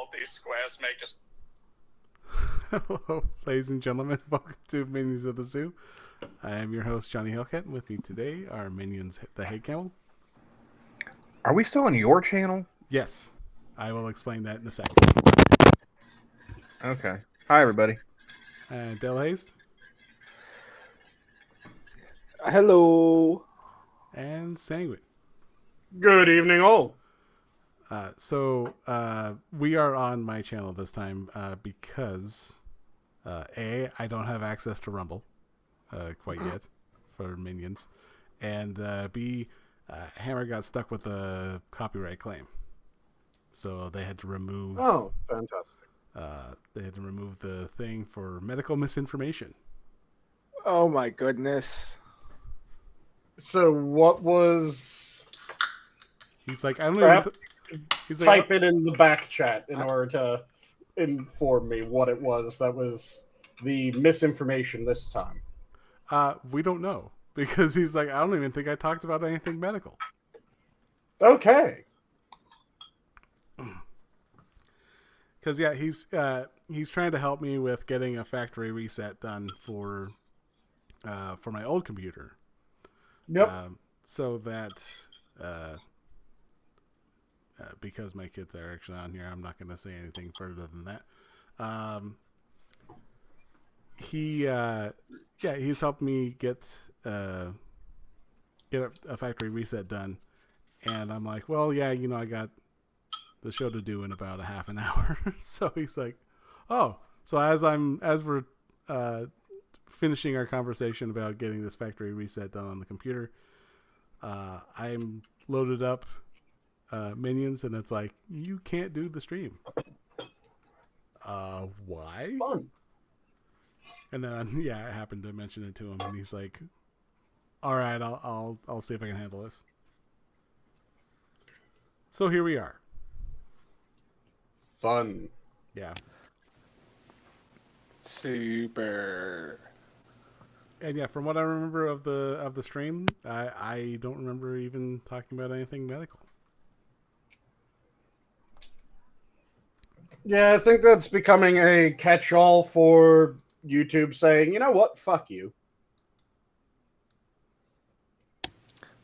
all these squares make us. Hello, ladies and gentlemen. Welcome to Minions of the Zoo. I am your host, Johnny Hellcat, and with me today are Minions, the Head Camel. Are we still on your channel? Yes, I will explain that in a second. Okay. Hi, everybody. Delahazed. Hello. And Sanguine. Good evening, all. So we are on my channel this time because A, I don't have access to Rumble quite yet for Minions, and B, Hammer got stuck with a copyright claim, so they had to remove. Oh, fantastic! They had to remove the thing for medical misinformation. Oh my goodness. So what was? He's like, I don't Perhaps even. He's like, type it in the back chat in order to inform me what it was that was the misinformation this time. we don't know because he's like, I don't even think I talked about anything medical. Okay. Because yeah, he's trying to help me with getting a factory reset done for my old computer. Yep. So that because my kids are actually on here, I'm not going to say anything further than that. He's helped me get a factory reset done, and I'm like, well, yeah, I got the show to do in about a half an hour. So he's like, oh, so as we're finishing our conversation about getting this factory reset done on the computer, I'm loaded up Minions, and it's like, you can't do the stream. Why? Fun. And then I happened to mention it to him, and he's like, all right, I'll see if I can handle this. So here we are. Fun. Yeah. Super. And yeah, from what I remember of the stream, I don't remember even talking about anything medical. Yeah, I think that's becoming a catch-all for YouTube saying, you know what, fuck you.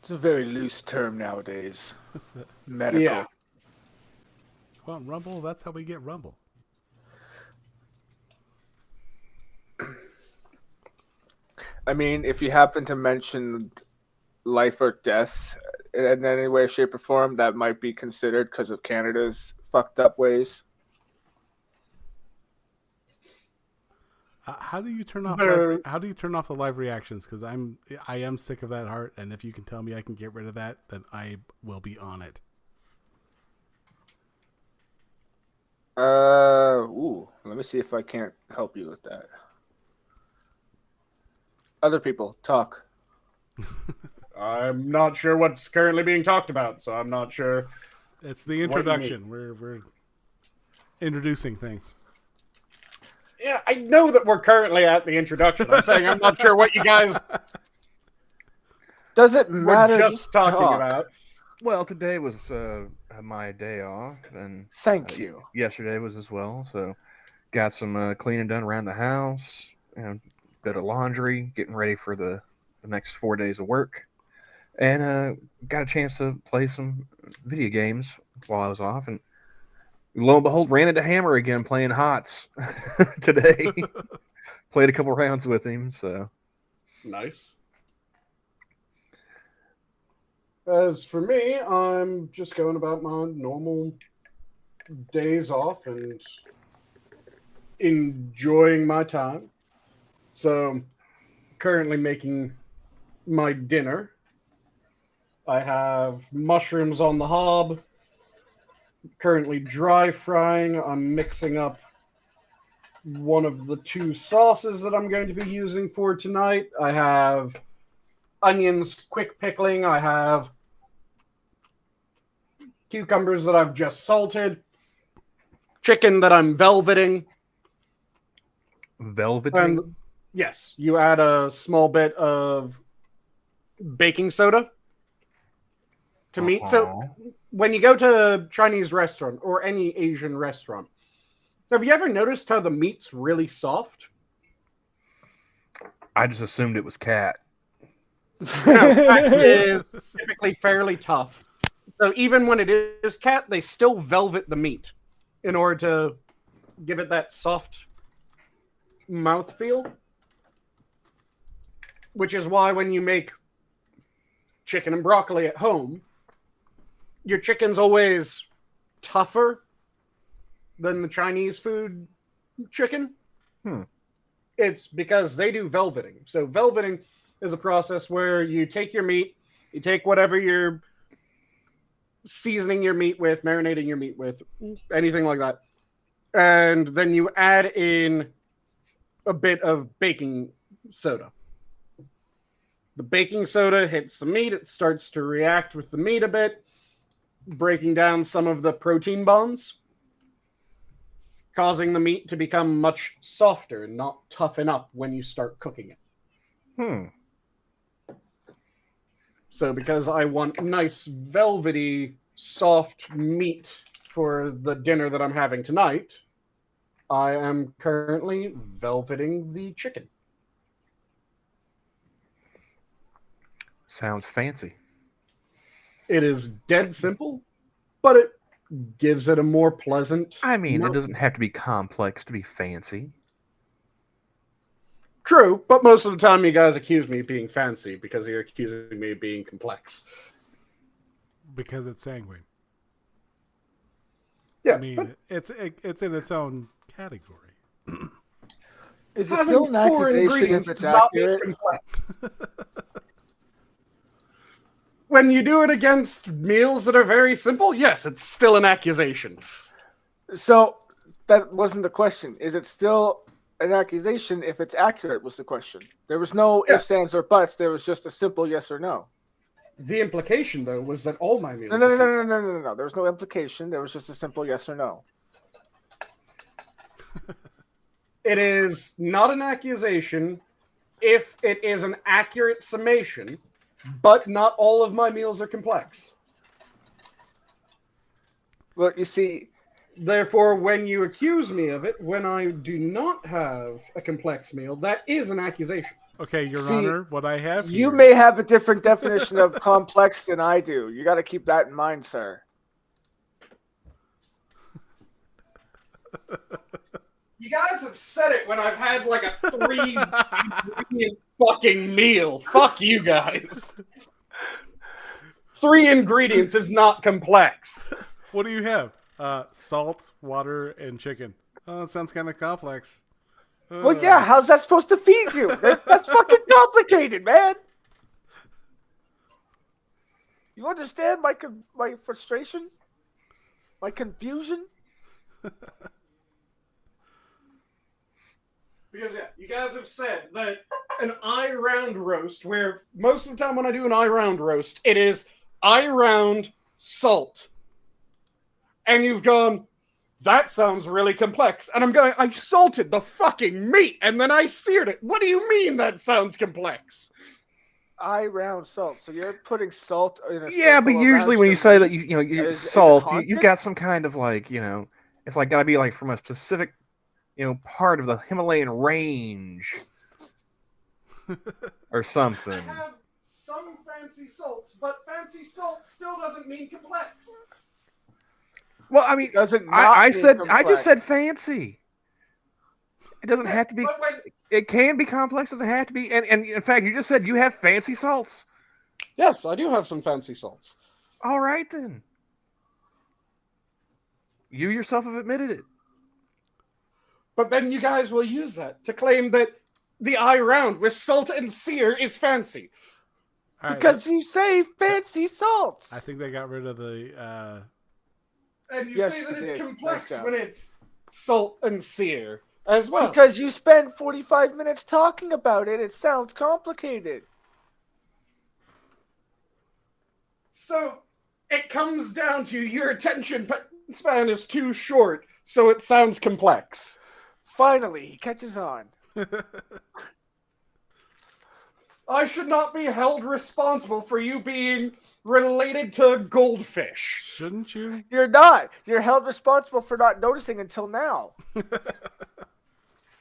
It's a very loose term nowadays. Medical. Yeah. Well, Rumble, that's how we get Rumble. I mean, if you happen to mention life or death in any way, shape, or form, that might be considered because of Canada's fucked up ways. How do you turn off? How do you turn off the live reactions? Because I am sick of that heart, and if you can tell me I can get rid of that, then I will be on it. Let me see if I can't help you with that. Other people, talk. I'm not sure what's currently being talked about, so I'm not sure. It's the introduction. We're introducing things. Yeah, I know that we're currently at the introduction. I'm saying I'm not sure what you guys Does it matter? were just talking talk. about. Well, today was my day off, and Thank you. yesterday was as well. So, got some cleaning done around the house, bit of laundry, getting ready for the next 4 days of work, and got a chance to play some video games while I was off, and lo and behold, ran into Hammer again playing HOTS today. Played a couple rounds with him, so Nice. As for me, I'm just going about my normal days off and enjoying my time. So, currently making my dinner. I have mushrooms on the hob. Currently dry frying. I'm mixing up one of the two sauces that I'm going to be using for tonight. I have onions quick pickling. I have cucumbers that I've just salted. Chicken that I'm velveting. velveting. And yes, you add a small bit of baking soda to meat. So when you go to a Chinese restaurant or any Asian restaurant, Have you ever noticed how the meat's really soft? I just assumed it was cat. No, cat is typically fairly tough. So even when it is cat, they still velvet the meat in order to give it that soft mouthfeel. Which is why when you make chicken and broccoli at home, your chicken's always tougher than the Chinese food chicken. It's because they do velveting. So velveting is a process where you take your meat, you take whatever you're seasoning your meat with, marinating your meat with, anything like that, and then you add in a bit of baking soda. The baking soda hits the meat, it starts to react with the meat a bit, breaking down some of the protein bonds, causing the meat to become much softer and not toughen up when you start cooking it. So because I want nice, velvety, soft meat for the dinner that I'm having tonight, I am currently velveting the chicken. Sounds fancy. It is dead simple, but it gives it a more pleasant... I mean, it doesn't have to be complex to be fancy. True, but most of the time you guys accuse me of being fancy because you're accusing me of being complex. Because it's sanguine. Yeah, I mean, it's in its own category. Is it still an accusation if it's accurate? When you do it against meals that are very simple, yes, it's still an accusation. So that wasn't the question. Is it still an accusation if it's accurate was the question. There was no ifs, ands, or buts. There was just a simple yes or no. The implication, though, was that all my meals... No. There was no implication. There was just a simple yes or no. It is not an accusation if it is an accurate summation, but not all of my meals are complex. Well, you see... Therefore, when you accuse me of it, when I do not have a complex meal, that is an accusation. Okay, Your Honor, what I have here... You may have a different definition of complex than I do. You got to keep that in mind, sir. You guys have said it when I've had like a 3-ingredient fucking meal. Fuck you guys. 3 ingredients is not complex. What do you have? Salt, water, and chicken. Oh, that sounds kind of complex. Well, yeah, how's that supposed to feed you? That's fucking complicated, man. You understand my frustration? My confusion? Because, yeah, you guys have said that an eye round roast, where most of the time when I do an eye round roast, it is eye round salt. And you've gone, that sounds really complex. And I'm going, I salted the fucking meat and then I seared it. What do you mean that sounds complex? Eye round salt. So you're putting salt in a... Yeah, but usually when you say that, you salt, you've got some kind of like, it's like got to be like from a specific, part of the Himalayan range or something. I have some fancy salts, but fancy salt still doesn't mean complex. Well, I mean, I just said fancy. It doesn't have to be. It can be complex. It doesn't have to be. And in fact, you just said you have fancy salts. Yes, I do have some fancy salts. All right, then. You yourself have admitted it. But then you guys will use that to claim that the eye round with salt and sear is fancy. Right, because you say fancy salts. I think they got rid of the... And you say that it's complex when it's salt and sear as well. Because you spend 45 minutes talking about it, it sounds complicated. So it comes down to your attention span is too short, so it sounds complex. Finally, he catches on. I should not be held responsible for you being related to goldfish. Shouldn't you? You're not. You're held responsible for not noticing until now.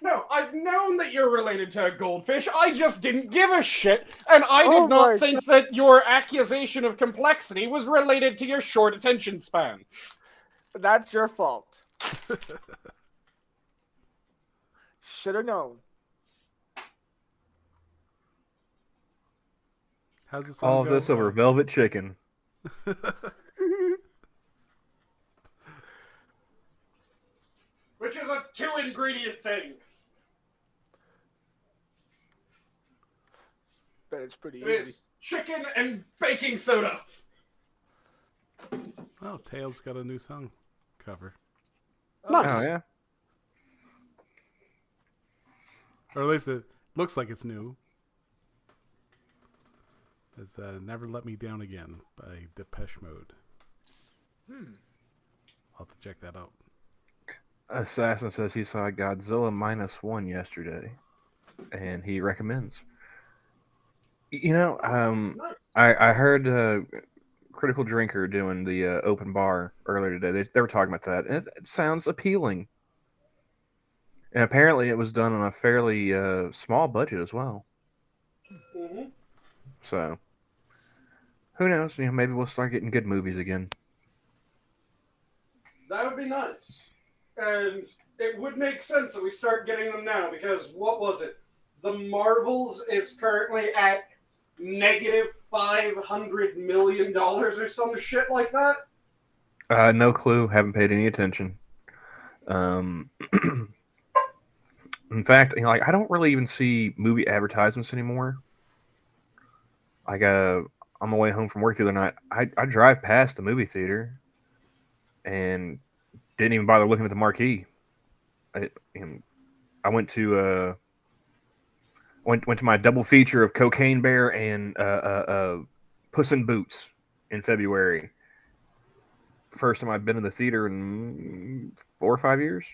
No, I've known that you're related to a goldfish. I just didn't give a shit, and I Oh did not my think that your accusation of complexity was related to your short attention span. That's your fault. Should have known. How's the song All of go? this over velvet chicken. Which is a 2-ingredient thing. But it's pretty It easy. is chicken and baking soda. Oh, Tails got a new song cover. Nice. Oh yeah. Or at least it looks like it's new. It's Never Let Me Down Again by Depeche Mode. I'll have to check that out. Assassin says he saw Godzilla -1 yesterday, and he recommends. You know, I heard Critical Drinker doing the open bar earlier today. They were talking about that, and it sounds appealing. And apparently, it was done on a fairly small budget as well. Mm-hmm. So, who knows? You know, maybe we'll start getting good movies again. That would be nice. And it would make sense that we start getting them now, because what was it? The Marvels is currently at negative $500 million or some shit like that. No clue. Haven't paid any attention. In fact, you know, like I don't really even see movie advertisements anymore. Like, on my way home from work the other night, I drive past the movie theater and didn't even bother looking at the marquee. I went to went to my double feature of Cocaine Bear and Puss in Boots in February. First time I've been in the theater in 4 or 5 years.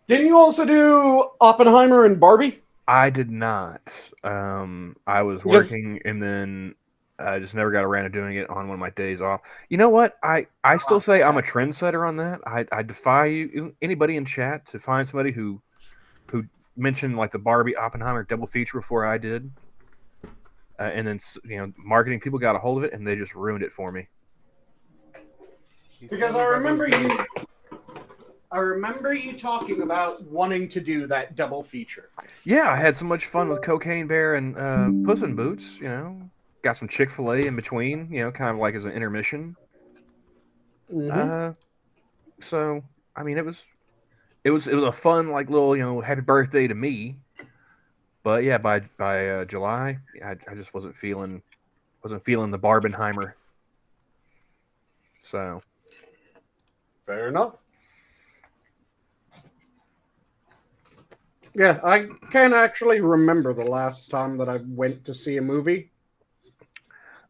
Didn't you also do Oppenheimer and Barbie? I did not. I was working, and then I just never got around to doing it on one of my days off. You know what? I still say I'm a trendsetter on that. I defy you, anybody in chat, to find somebody who mentioned like the Barbie Oppenheimer double feature before I did, and then marketing people got a hold of it and they just ruined it for me. Because I remember you talking about wanting to do that double feature. Yeah, I had so much fun with Cocaine Bear and Puss in Boots. You know, got some Chick-fil-A in between. You know, kind of like as an intermission. Mm-hmm. So I mean, it was a fun like little happy birthday to me. But yeah, by July, I just wasn't feeling the Barbenheimer. So Fair enough. Yeah, I can't actually remember the last time that I went to see a movie.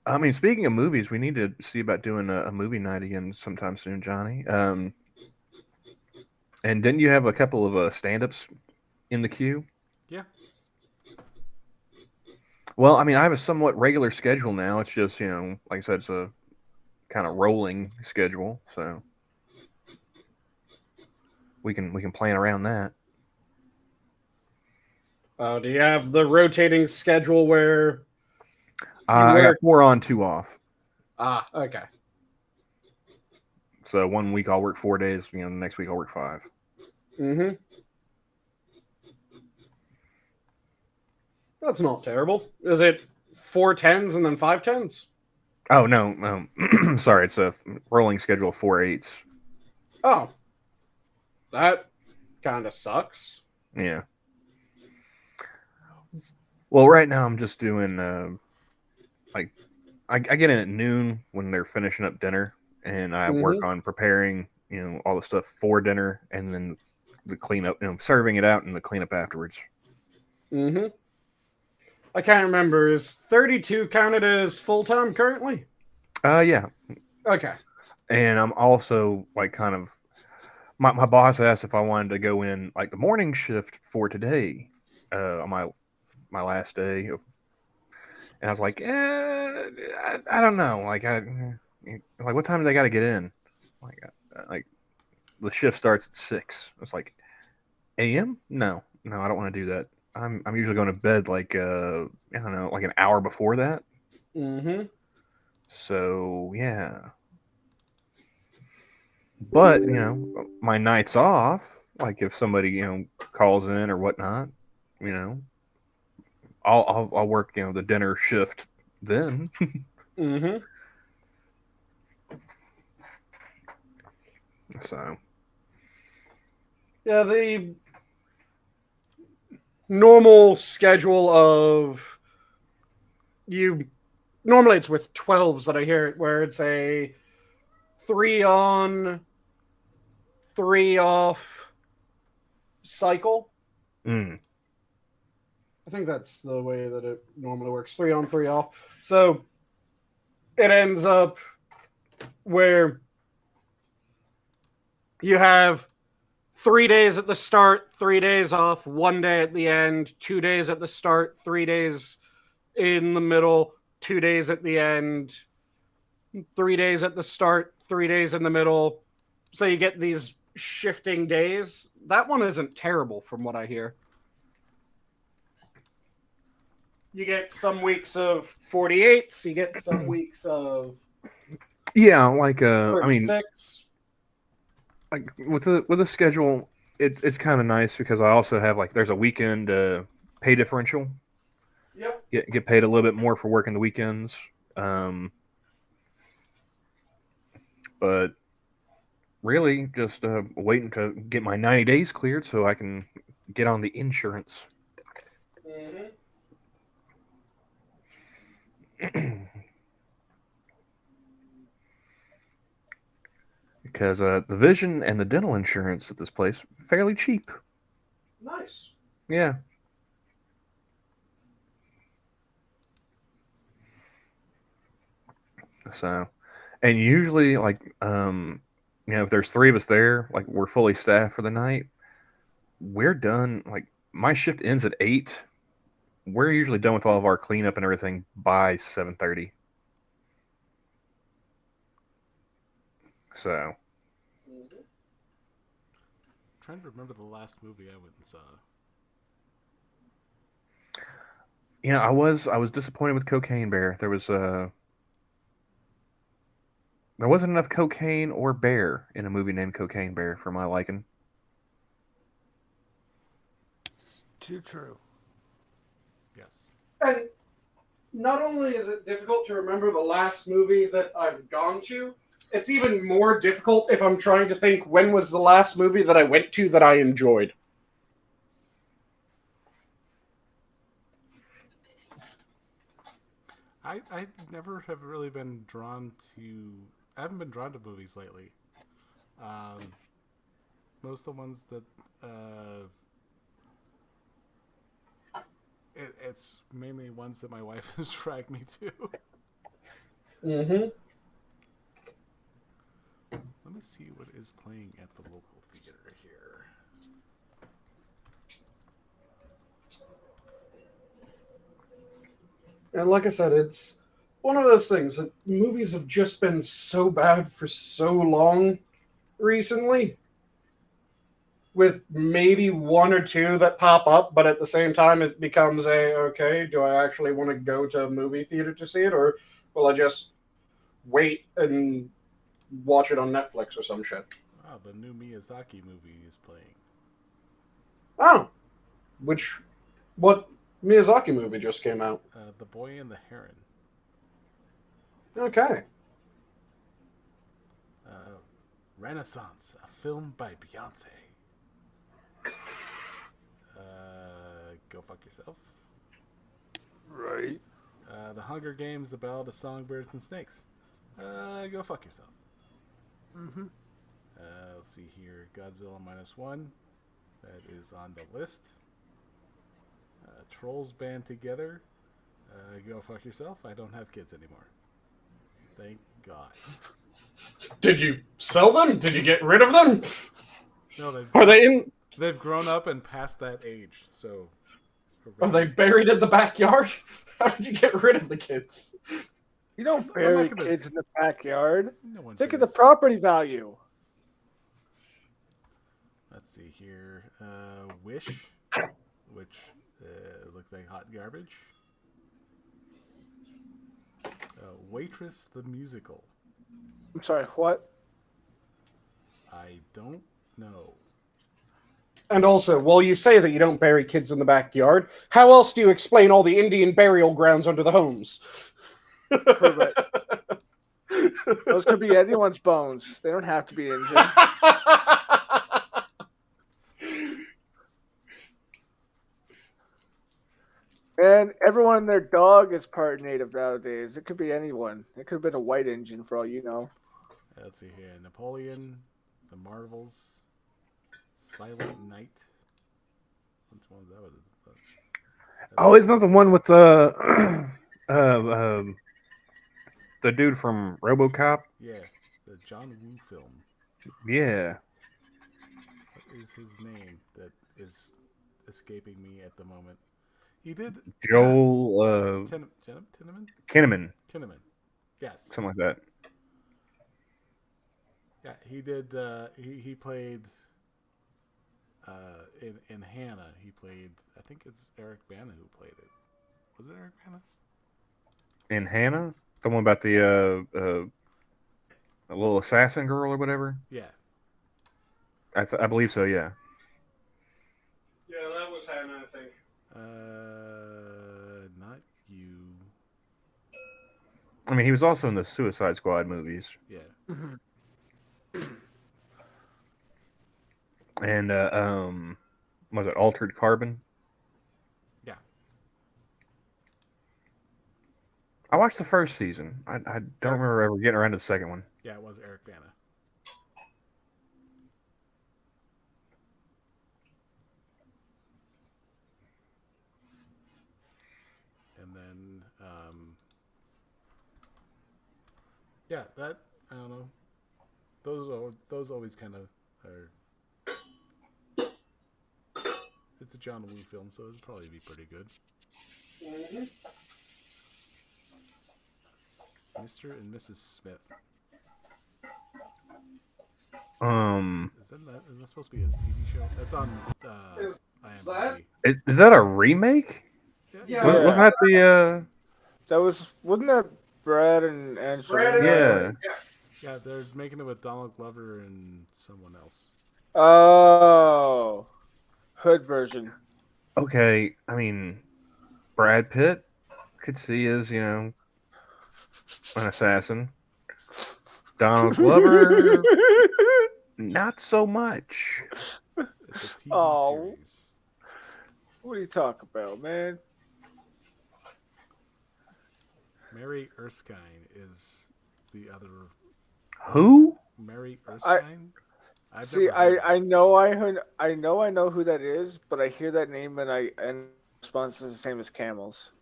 I mean, speaking of movies, we need to see about doing a movie night again sometime soon, Johnny. And didn't you have a couple of stand-ups in the queue? Yeah. Well, I mean, I have a somewhat regular schedule now. It's just, like I said, it's a kind of rolling schedule, so we can plan around that. Do you have the rotating schedule where... I got 4 on, 2 off. Ah, okay. So 1 week I'll work 4 days, the next week I'll work 5. Mm-hmm. That's not terrible. Is it 4 10s and then 5 10s? Oh, no. Sorry, it's a rolling schedule of 4 8s. Oh. That kind of sucks. Yeah. Well, right now I'm just doing, I get in at noon when they're finishing up dinner, and I work on preparing, all the stuff for dinner, and then the cleanup, serving it out and the cleanup afterwards. Mm-hmm. I can't remember. Is 32 counted as full-time currently? Yeah. Okay. And I'm also, like, kind of, my boss asked if I wanted to go in, like, the morning shift for today on my my last day of, and I was like, I don't know. Like what time do they got to get in? Like the shift starts at 6. It's like a.m. No, I don't want to do that. I'm usually going to bed like I don't know, like an hour before that. Mm-hmm. So yeah. But my nights off, like if somebody calls in or whatnot, I'll work the dinner shift then. Mm-hmm. So Yeah, the normal schedule of you. Normally, it's with 12s that I hear it, where it's a 3 on, 3 off cycle. mm, I think that's the way that it normally works. 3 on, 3 off. So it ends up where you have 3 days at the start, 3 days off, 1 day at the end, 2 days at the start, 3 days in the middle, 2 days at the end, 3 days at the start, 3 days in the middle. So you get these shifting days. That one isn't terrible from what I hear. You get some weeks of 48s, you get some weeks of yeah, like I mean, 36. like with the schedule, it's kind of nice because I also have like there's a weekend pay differential. Yep. Get paid a little bit more for working the weekends. But really just waiting to get my 90 days cleared so I can get on the insurance. Mm-hmm. Because the vision and the dental insurance at this place fairly cheap. Nice. Yeah. So, and usually, like, if there's 3 of us there, like, we're fully staffed for the night, we're done. Like, my shift ends at 8. We're usually done with all of our cleanup and everything by 7:30. So, I'm trying to remember the last movie I went and saw. I was disappointed with Cocaine Bear. There wasn't enough cocaine or bear in a movie named Cocaine Bear for my liking. Too true. Yes. And not only is it difficult to remember the last movie that I've gone to, it's even more difficult if I'm trying to think when was the last movie that I went to that I enjoyed. I never have really been drawn to... I haven't been drawn to movies lately. Most of the ones that... it's mainly ones that my wife has dragged me to. Mm-hmm. Let me see what is playing at the local theater here. And like I said, it's one of those things that movies have just been so bad for so long recently, with maybe 1 or 2 that pop up, but at the same time it becomes okay, do I actually want to go to a movie theater to see it, or will I just wait and watch it on Netflix or some shit? Wow, the new Miyazaki movie is playing. Oh, what Miyazaki movie just came out? The Boy and the Heron. Okay. Renaissance, a film by Beyonce. Go fuck yourself. Right. The Hunger Games, The Ballad of Songbirds and Snakes. Go fuck yourself. Mm-hmm. Let's see here. Godzilla -1. That is on the list. Trolls Band Together. Go fuck yourself. I don't have kids anymore. Thank God. Did you sell them? Did you get rid of them? No, Are they in? They've grown up and past that age, so Are they buried in the backyard? How did you get rid of the kids? You don't I'm bury not gonna- kids in the backyard. No one Think of the buries- property value. Let's see here. Wish, which looked like hot garbage. Waitress the musical. I'm sorry, what? I don't know. And also, while you say that you don't bury kids in the backyard, how else do you explain all the Indian burial grounds under the homes? Correct. Those could be anyone's bones. They don't have to be Indian. And everyone and their dog is part native nowadays. It could be anyone. It could have been a white Indian for all you know. Let's see here. Napoleon, the Marvels, Silent Night. Which one was that? Oh, isn't that the one with the dude from RoboCop? Yeah, the John Woo film. Yeah. What is his name that is escaping me at the moment? He did Joel Tinnaman? Kinnaman, Tinnaman. Yes. something like that. Yeah, he did. He played in Hannah. He played. I think it's Eric Bana who played it. Was it Eric Bana? In Hannah, the one about the a little assassin girl or whatever. Yeah. I believe so. Yeah. Yeah, that was Hannah, I think. Not you. I mean, he was also in the Suicide Squad movies, Yeah. and was it Altered Carbon? Yeah. I watched the first season. I don't remember ever getting around to the second one. Yeah, it was Eric Bana. And then, yeah, that I don't know. Those always kind of are. It's a John Woo film, so it'd probably be pretty good. Mm-hmm. Mr. and Mrs. Smith. Is that supposed to be a TV show? That's on Is IMDb. Is that a remake? Yeah. Wasn't that the Wasn't that Brad and Angela? Yeah. Yeah, they're making it with Donald Glover and someone else. Oh, hood version. Okay, I mean, Brad Pitt could see as, an assassin. Donald Glover, not so much. It's a TV Oh. series. What are you talking about, man? Mary Erskine is the other. Who? Mary Erskine? I've See, never heard of I her, know I know who that is, but I hear that name and response is the same as Camel's.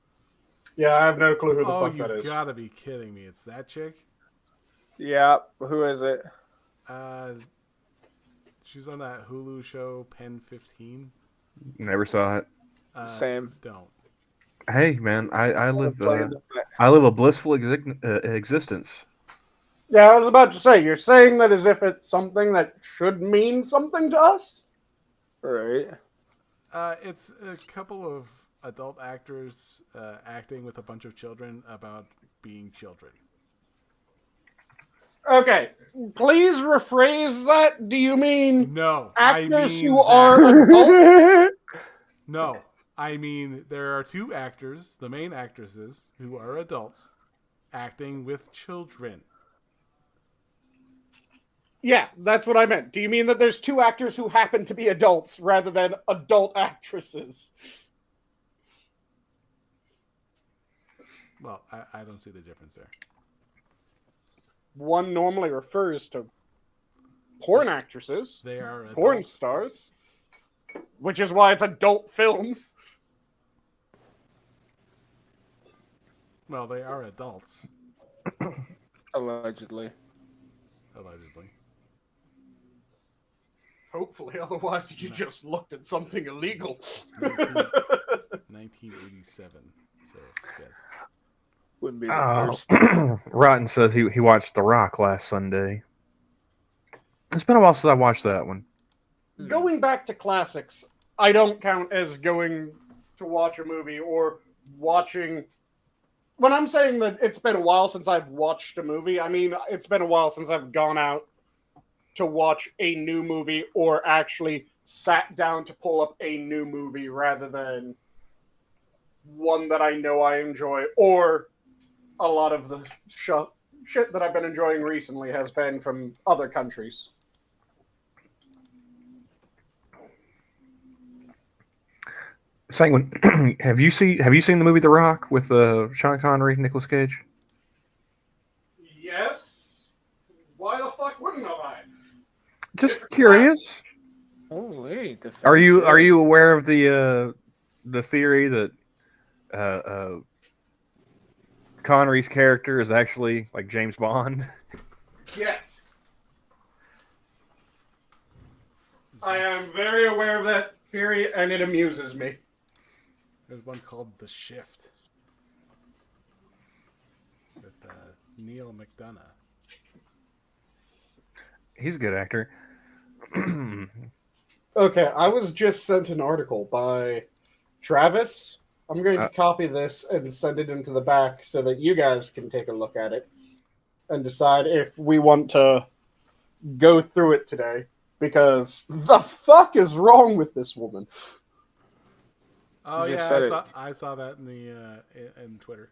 Yeah, I have no clue who the Oh, fuck that you've is. gotta be kidding me! It's that chick. Yeah, who is it? She's on that Hulu show Pen 15. Never saw it. Same. Don't. Hey, man, I live Playing the- I live a blissful existence. Yeah, I was about to say, you're saying that as if it's something that should mean something to us? Right. It's a couple of adult actors acting with a bunch of children about being children. Okay, please rephrase that. Do you mean No, actors I mean who that- are adults? No, I mean there are two actors, the main actresses, who are adults, acting with children. Yeah, that's what I meant. Do you mean that there's two actors who happen to be adults rather than adult actresses? Well, I don't see the difference there. One normally refers to porn actresses, They are porn adults. stars, which is why it's adult films. Well, they are adults, Allegedly. allegedly. Hopefully, otherwise you just looked at something illegal. 1987. So yes. Wouldn't be the first. Rotten says he watched The Rock last Sunday. It's been a while since I watched that one. Going back to classics, I don't count as going to watch a movie or watching. When I'm saying that it's been a while since I've watched a movie, I mean it's been a while since I've gone out to watch a new movie or actually sat down to pull up a new movie rather than one that I know I enjoy, or a lot of the shit that I've been enjoying recently has been from other countries. Sanguine, have you seen the movie The Rock with Sean Connery, Nicolas Cage? Yes. Why the fuck wouldn't I? Just curious. Holy, Are you aware of the theory that Connery's character is actually like James Bond? Yes. I am very aware of that theory, and it amuses me. There's one called The Shift with Neil McDonough. He's a good actor. Okay, I was just sent an article by Travis. I'm going to copy this and send it into the back so that you guys can take a look at it and decide if we want to go through it today. Because the fuck is wrong with this woman? Oh You just yeah, said I saw that in the in Twitter.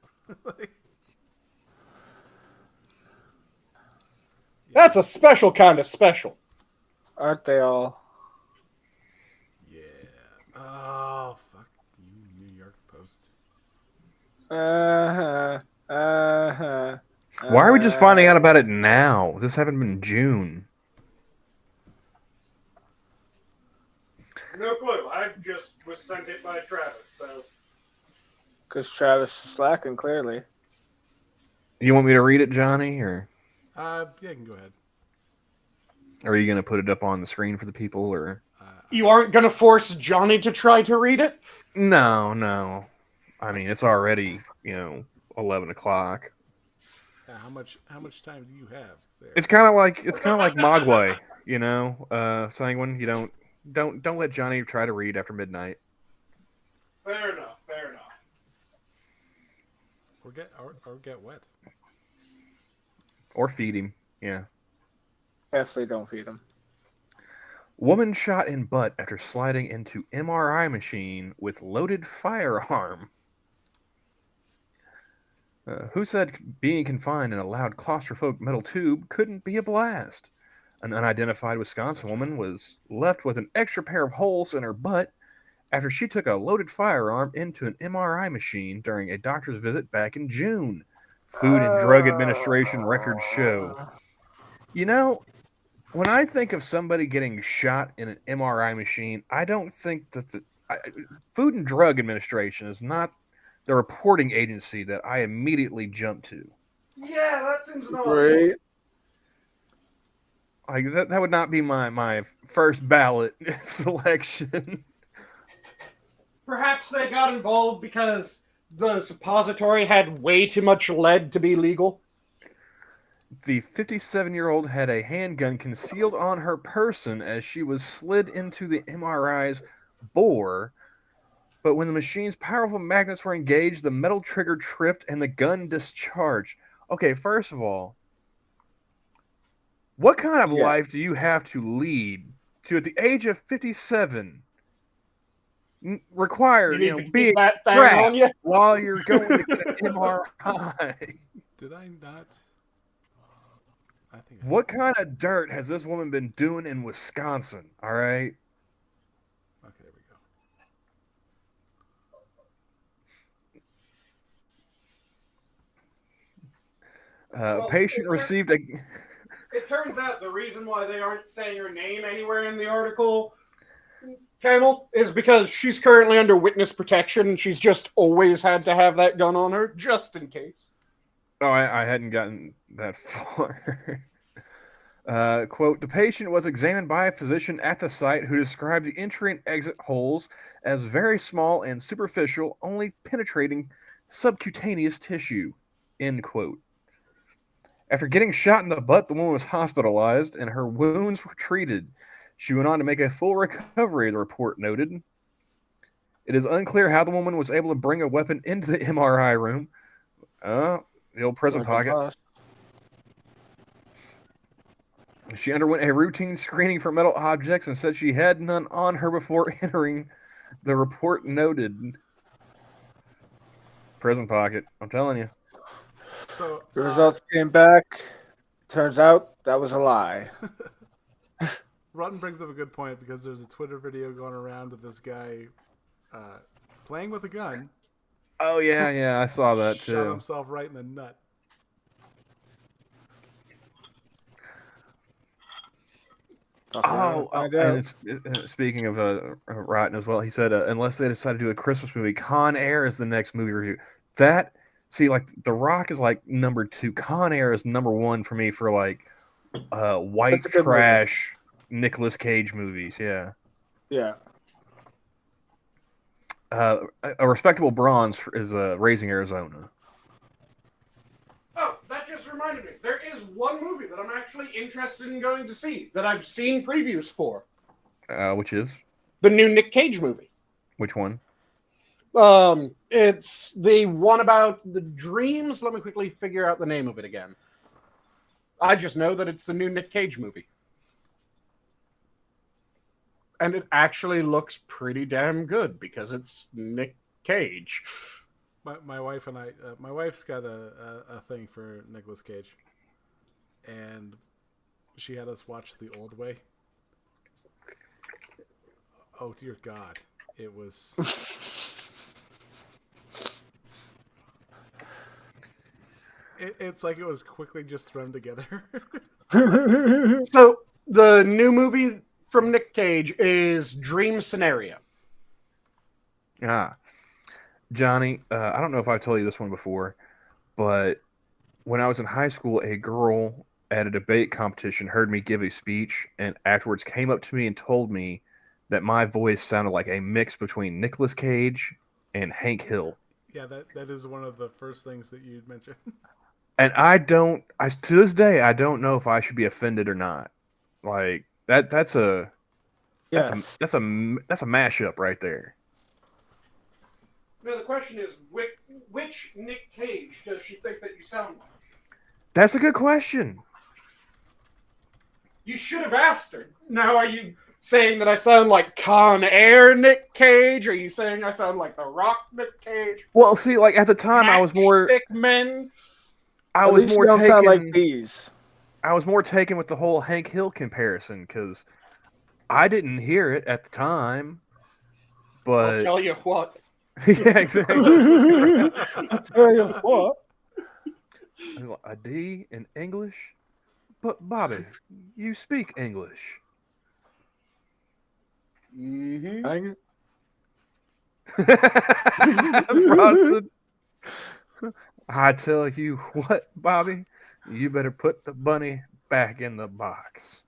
That's a special kind of special. Aren't they all? Yeah. Oh fuck you, New York Post. Why are we just finding out about it now? This happened in June. No clue. I just was sent it by Travis, so. Because Travis is slacking, clearly. You want me to read it, Johnny, or Yeah, you can go ahead. are you going to put it up on the screen for the people, or? You aren't going to force Johnny to try to read it? No. I mean, it's already 11 o'clock. How much time do you have there? It's kind of like Mogwai, Sanguine. You don't let Johnny try to read after midnight. Fair enough. Or get wet. Or feed him. Yeah. Definitely don't feed him. Woman shot in butt after sliding into MRI machine with loaded firearm. Who said being confined in a loud claustrophobic metal tube couldn't be a blast? An unidentified Wisconsin woman was left with an extra pair of holes in her butt after she took a loaded firearm into an MRI machine during a doctor's visit back in June. Food and Drug Administration records show. When I think of somebody getting shot in an MRI machine, I don't think that the Food and Drug Administration is not the reporting agency that I immediately jump to. Yeah, that seems normal. Great. Like that would not be my first ballot selection. Perhaps they got involved because the suppository had way too much lead to be legal. The 57-year-old had a handgun concealed on her person as she was slid into the MRI's bore, but when the machine's powerful magnets were engaged, the metal trigger tripped and the gun discharged. Okay, first of all, what kind of life do you have to lead to, at the age of 57, require being on you while you're going to get an MRI? Did I not? I think. What kind of dirt has this woman been doing in Wisconsin? All right. Okay, there we go. Patient received a. It turns out the reason why they aren't saying her name anywhere in the article, Camel, is because she's currently under witness protection and she's just always had to have that gun on her, just in case. Oh, I hadn't gotten that far. Quote, the patient was examined by a physician at the site who described the entry and exit holes as very small and superficial, only penetrating subcutaneous tissue, end quote. After getting shot in the butt, the woman was hospitalized and her wounds were treated. She went on to make a full recovery, the report noted. It is unclear how the woman was able to bring a weapon into the MRI room. The old prison pocket. She underwent a routine screening for metal objects and said she had none on her before entering, the report noted. Prison pocket, I'm telling you. So The results came back. Turns out that was a lie. Rotten brings up a good point because there's a Twitter video going around of this guy playing with a gun. Oh, yeah, I saw that too. Shot himself right in the nut. And speaking of Rotten as well, he said, unless they decide to do a Christmas movie, Con Air is the next movie review. Like, The Rock is like number 2. Con Air is number 1 for me for like white trash Nicolas Cage movies. Yeah. Yeah. A respectable bronze is Raising Arizona. Oh, that just reminded me. There is one movie that I'm actually interested in going to see that I've seen previews for. Which is? The new Nick Cage movie. Which one? It's the one about the dreams. Let me quickly figure out the name of it again. I just know that it's the new Nick Cage movie. And it actually looks pretty damn good because it's Nick Cage. My wife and I, my wife's got a thing for Nicolas Cage, and she had us watch The Old Way. Oh dear God, it was. It's like it was quickly just thrown together. So the new movie from Nick Cage is Dream Scenario. Johnny, I don't know if I've told you this one before, but when I was in high school, a girl at a debate competition heard me give a speech and afterwards came up to me and told me that my voice sounded like a mix between Nicolas Cage and Hank Hill. Yeah, that is one of the first things that you'd mention. And to this day, I don't know if I should be offended or not. Like that's a mashup right there. Now the question is, which Nick Cage does she think that you sound like? That's a good question. You should have asked her. Now, are you saying that I sound like Con Air Nick Cage? Are you saying I sound like The Rock Nick Cage? Well, see, like at the time, I was more. Men. I was more taken. Sound like these. I was more taken with the whole Hank Hill comparison because I didn't hear it at the time. But I'll tell you what. Yeah, exactly. I'll tell you what. A D in English? But Bobby, you speak English. Mm-hmm. Frosted. I tell you what, Bobby, you better put the bunny back in the box.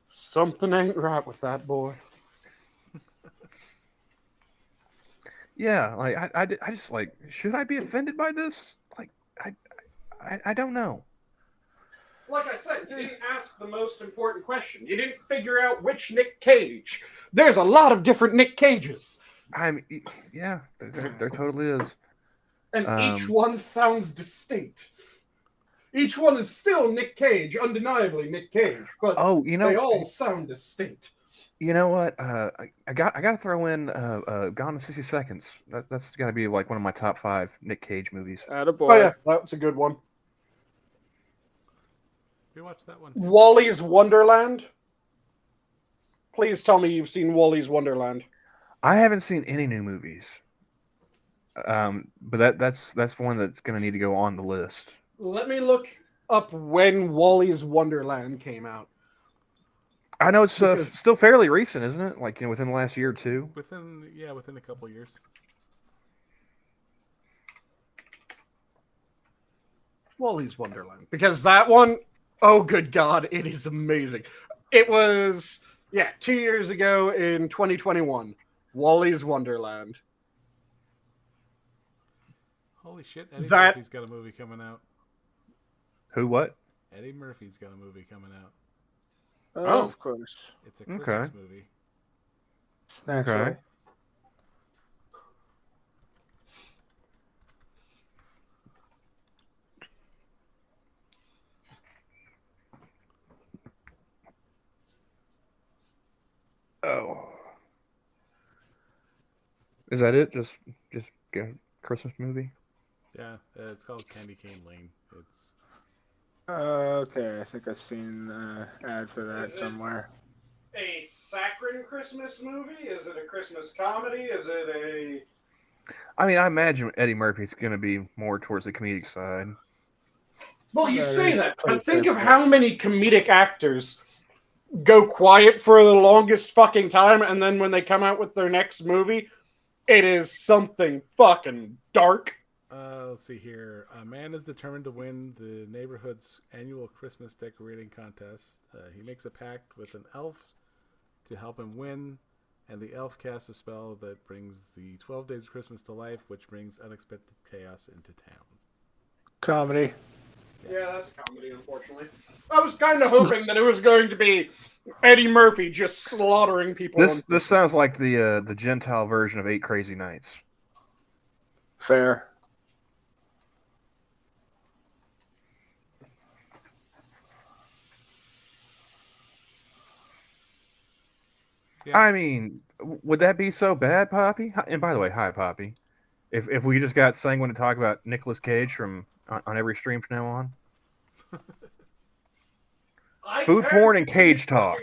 Something ain't right with that boy. Yeah, like I just like, should I be offended by this? Like I don't know. Like I said, you didn't ask the most important question. You didn't figure out which Nick Cage. There's a lot of different Nick Cages. Yeah, there totally is. And each one sounds distinct. Each one is still Nick Cage, undeniably Nick Cage, but they all sound distinct. You know what? I got to throw in Gone in 60 Seconds. That's got to be like one of my top 5 Nick Cage movies. Attaboy. Oh yeah, that's a good one. We watched that one. Wally's Wonderland. Please tell me you've seen Wally's Wonderland. I haven't seen any new movies. But that's one that's going to need to go on the list. Let me look up when Wally's Wonderland came out. I know it's still fairly recent, isn't it? Like, within the last year or two. Within a couple of years. Wally's Wonderland. Because that one, oh good God, it is amazing. It was, 2 years ago in 2021. Wally's Wonderland. Holy shit, Eddie That- Murphy's got a movie coming out. Who? What? Eddie Murphy's got a movie coming out. Oh. Of course. It's a Christmas Okay. movie. Naturally. Okay. Oh. Is that it? Just get a Christmas movie? Yeah, it's called Candy Cane Lane. It's Okay, I think I've seen an ad for that Is it- somewhere. A saccharine Christmas movie? Is it a Christmas comedy? Is it a... I mean, I imagine Eddie Murphy's going to be more towards the comedic side. Well, you That say is that, pretty but think of fair. how many comedic actors go quiet for the longest fucking time, and then when they come out with their next movie, it is something fucking dark. let's see here. A man is determined to win the neighborhood's annual Christmas decorating contest. He makes a pact with an elf to help him win, and the elf casts a spell that brings the 12 days of Christmas to life, which brings unexpected chaos into town. Comedy. Yeah, that's a comedy, unfortunately. I was kind of hoping that it was going to be Eddie Murphy just slaughtering people. This sounds like the Gentile version of 8 Crazy Nights. Fair. Yeah. I mean, would that be so bad, Poppy? And by the way, hi, Poppy. If we just got Sanguine to talk about Nicolas Cage from on every stream from now on. Food porn and cage talk.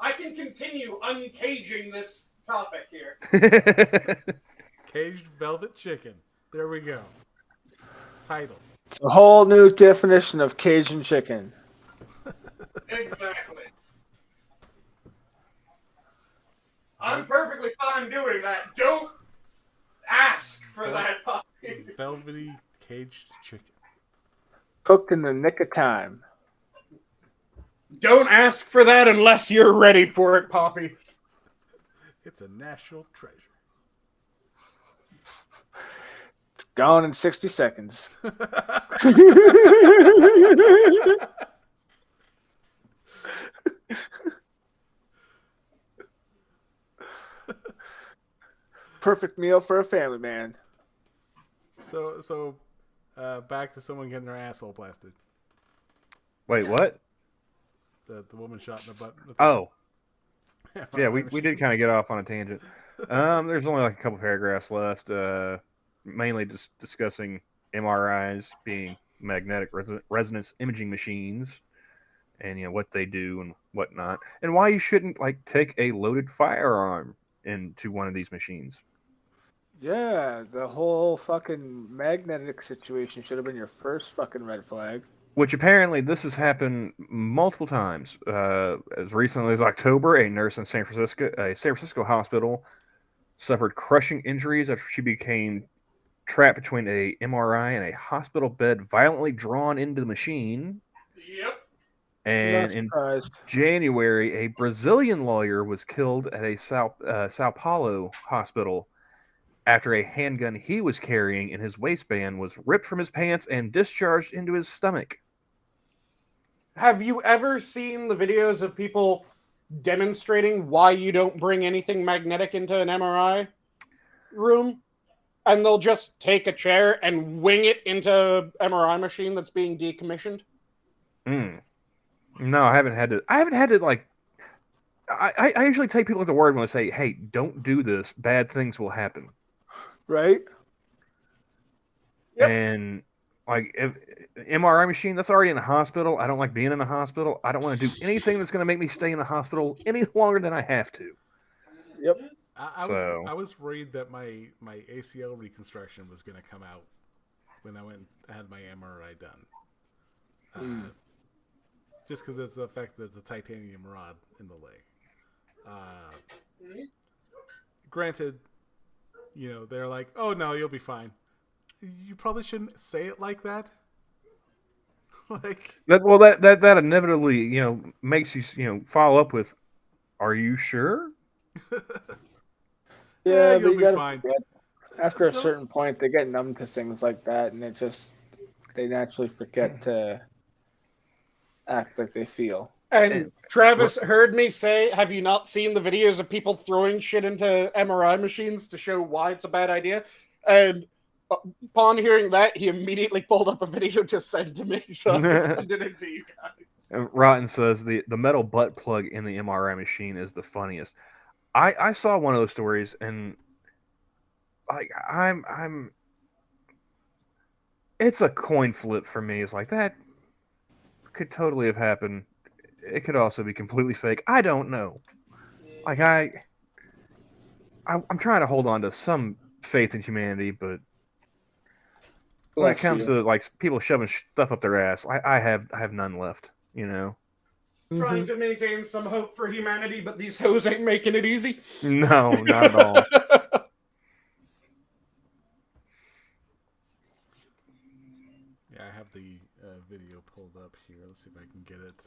I can continue uncaging this topic here. Caged velvet chicken. There we go. Title. It's a whole new definition of Cajun chicken. Exactly. I'm perfectly fine doing that. Don't ask for that, Poppy. Velvety caged chicken. Cooked in the nick of time. Don't ask for that unless you're ready for it, Poppy. It's a national treasure. It's gone in 60 seconds. Perfect meal for a family man. So, back to someone getting their asshole blasted. Wait, what? The woman shot in the butt. with Oh, the- yeah, we did kind of get off on a tangent. There's only like a couple paragraphs left, mainly just discussing MRIs being magnetic resonance imaging machines, and what they do and whatnot, and why you shouldn't like take a loaded firearm into one of these machines. Yeah, the whole fucking magnetic situation should have been your first fucking red flag. Which apparently this has happened multiple times. As recently as October, a nurse in a San Francisco hospital, suffered crushing injuries after she became trapped between a MRI and a hospital bed, violently drawn into the machine. Yep. And Not in surprised. January, a Brazilian lawyer was killed at a Sao Paulo hospital after a handgun he was carrying in his waistband was ripped from his pants and discharged into his stomach. Have you ever seen the videos of people demonstrating why you don't bring anything magnetic into an MRI room? And they'll just take a chair and wing it into an MRI machine that's being decommissioned? No, I haven't had to like. I usually take people at the word when I say, "Hey, don't do this. Bad things will happen." Right? Yep. And like, if MRI machine, that's already in a hospital. I don't like being in a hospital. I don't want to do anything that's going to make me stay in a hospital any longer than I have to. Yep. I was worried that my ACL reconstruction was going to come out when I had my MRI done. Just because it's the fact that it's a titanium rod in the leg. Granted, they're like, "Oh no, you'll be fine." You probably shouldn't say it like that. Like that inevitably makes you follow up with, "Are you sure?" Yeah, but you'll you be gotta fine. forget. After a Don't- certain point, they get numb to things like that, and they naturally forget to act like they feel. And Travis heard me say, have you not seen the videos of people throwing shit into MRI machines to show why it's a bad idea? And upon hearing that, he immediately pulled up a video to send to me, so I sent it into you guys. Rotten says the metal butt plug in the MRI machine is the funniest. I saw one of those stories, and like I'm it's a coin flip for me. It's like that could totally have happened. It could also be completely fake. I don't know. Like I'm trying to hold on to some faith in humanity, but when it Bless comes you. to like people shoving stuff up their ass, I have none left. Trying to maintain some hope for humanity, but these hoes ain't making it easy. No, not at all. Yeah, I have the video pulled up here. Let's see if I can get it.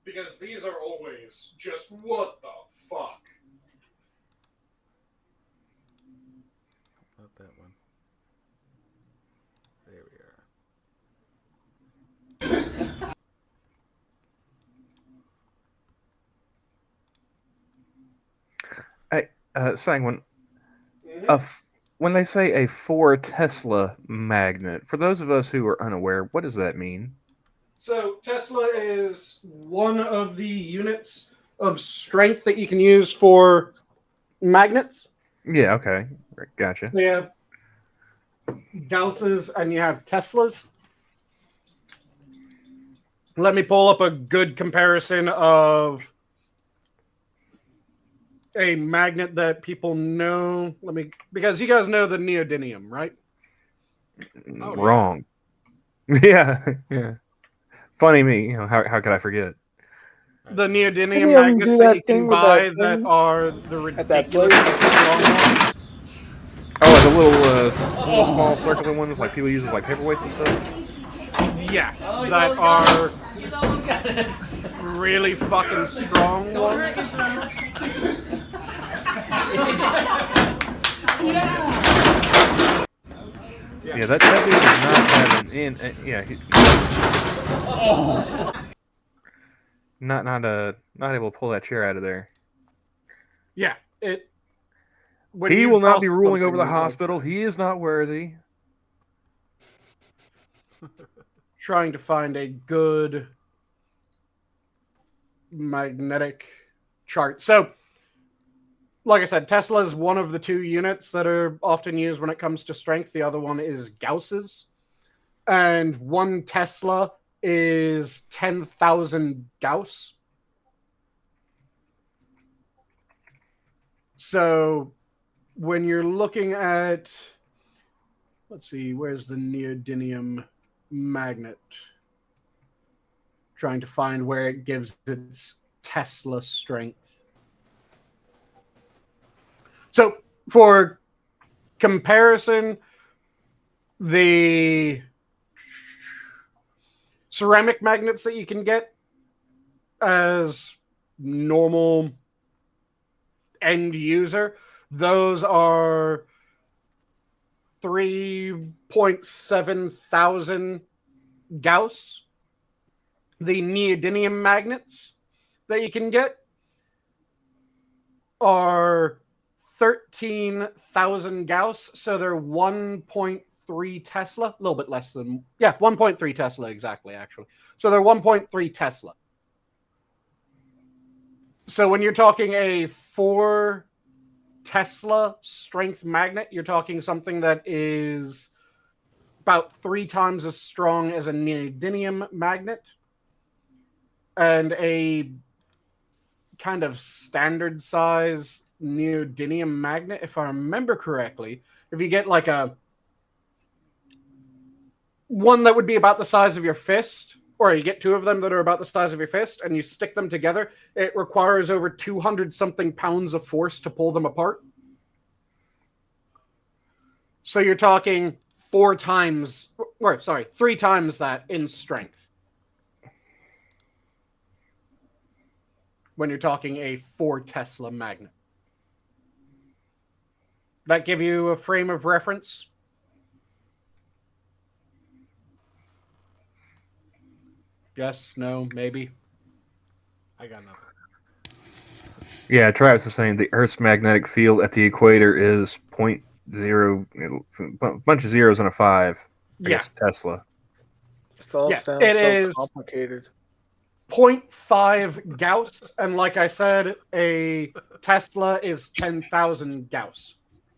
Because these are always just, what the fuck? Not that one. There we are. Hey, Sanguine, when they say a 4 Tesla magnet, for those of us who are unaware, what does that mean? So Tesla is one of the units of strength that you can use for magnets. Yeah, okay. Gotcha. So you have Gausses and you have Teslas. Let me pull up a good comparison of a magnet that people know. Because you guys know the neodymium, right? Oh, Wrong. Yeah. Funny me. How could I forget? The neodymium Any of them magnets do that that you can thing with buy that that thing are the at that ridiculously strong ones. Oh, the little small circular ones like people use as like paperweights and stuff. Yeah, that are really fucking strong ones. Yeah, that dude does not have an in. Not able to pull that chair out of there. Yeah, it. When He you will not toss be ruling over the something like hospital. that, He is not worthy. trying to find a good magnetic chart. So, like I said, Tesla is one of the two units that are often used when it comes to strength. The other one is Gauss's. And 1 Tesla is 10,000 Gauss. So when you're looking at, let's see, where's the neodymium magnet? Trying to find where it gives its Tesla strength. So for comparison, the ceramic magnets that you can get as normal end user, those are 3.7 thousand Gauss. The neodymium magnets that you can get are 13,000 Gauss, so they're 1.3 Tesla, a little bit less than, 1.3 Tesla exactly, actually. So they're 1.3 Tesla. So when you're talking a 4 Tesla strength magnet, you're talking something that is about 3 times as strong as a neodymium magnet. And a kind of standard size neodymium magnet, if I remember correctly, if you get like a one that would be about the size of your fist, or you get 2 of them that are about the size of your fist, and you stick them together, it requires over 200 something pounds of force to pull them apart. So you're talking 3 times that in strength. When you're talking a 4 Tesla magnet. That give you a frame of reference? Yes, no, maybe. I got nothing. Yeah, Travis is saying the Earth's magnetic field at the equator is 0.0, a bunch of zeros and a 5. I guess Tesla. It all Yeah, sounds it so is complicated. 0.5 Gauss, and like I said, a Tesla is 10,000 Gauss.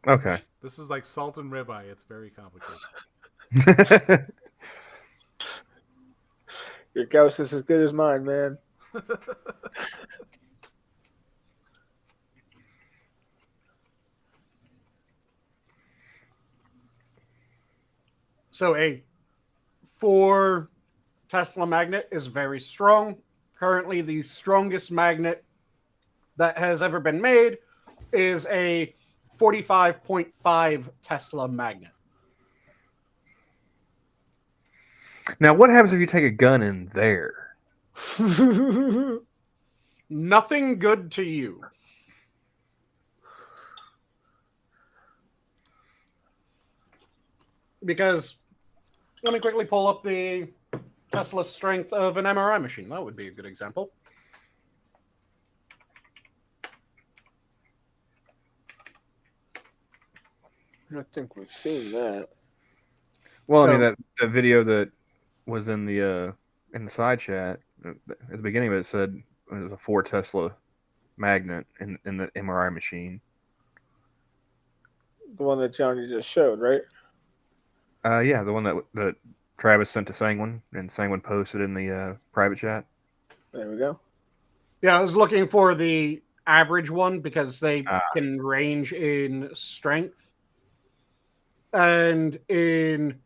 Okay. This is like salt and ribeye. It's very complicated. Your Gauss is as good as mine, man. So a 4 Tesla magnet is very strong. Currently, the strongest magnet that has ever been made is a 45.5 Tesla magnet. Now, what happens if you take a gun in there? Nothing good to you. Because, let me quickly pull up the Tesla strength of an MRI machine. That would be a good example. I think we've seen that. Well, I So- mean that video that was in the side chat at the beginning of it said it was a 4 Tesla magnet in the MRI machine. The one that Johnny just showed, right? Yeah, the one that Travis sent to Sanguine and Sanguine posted in the private chat. There we go. Yeah, I was looking for the average one because they can range in strength. And in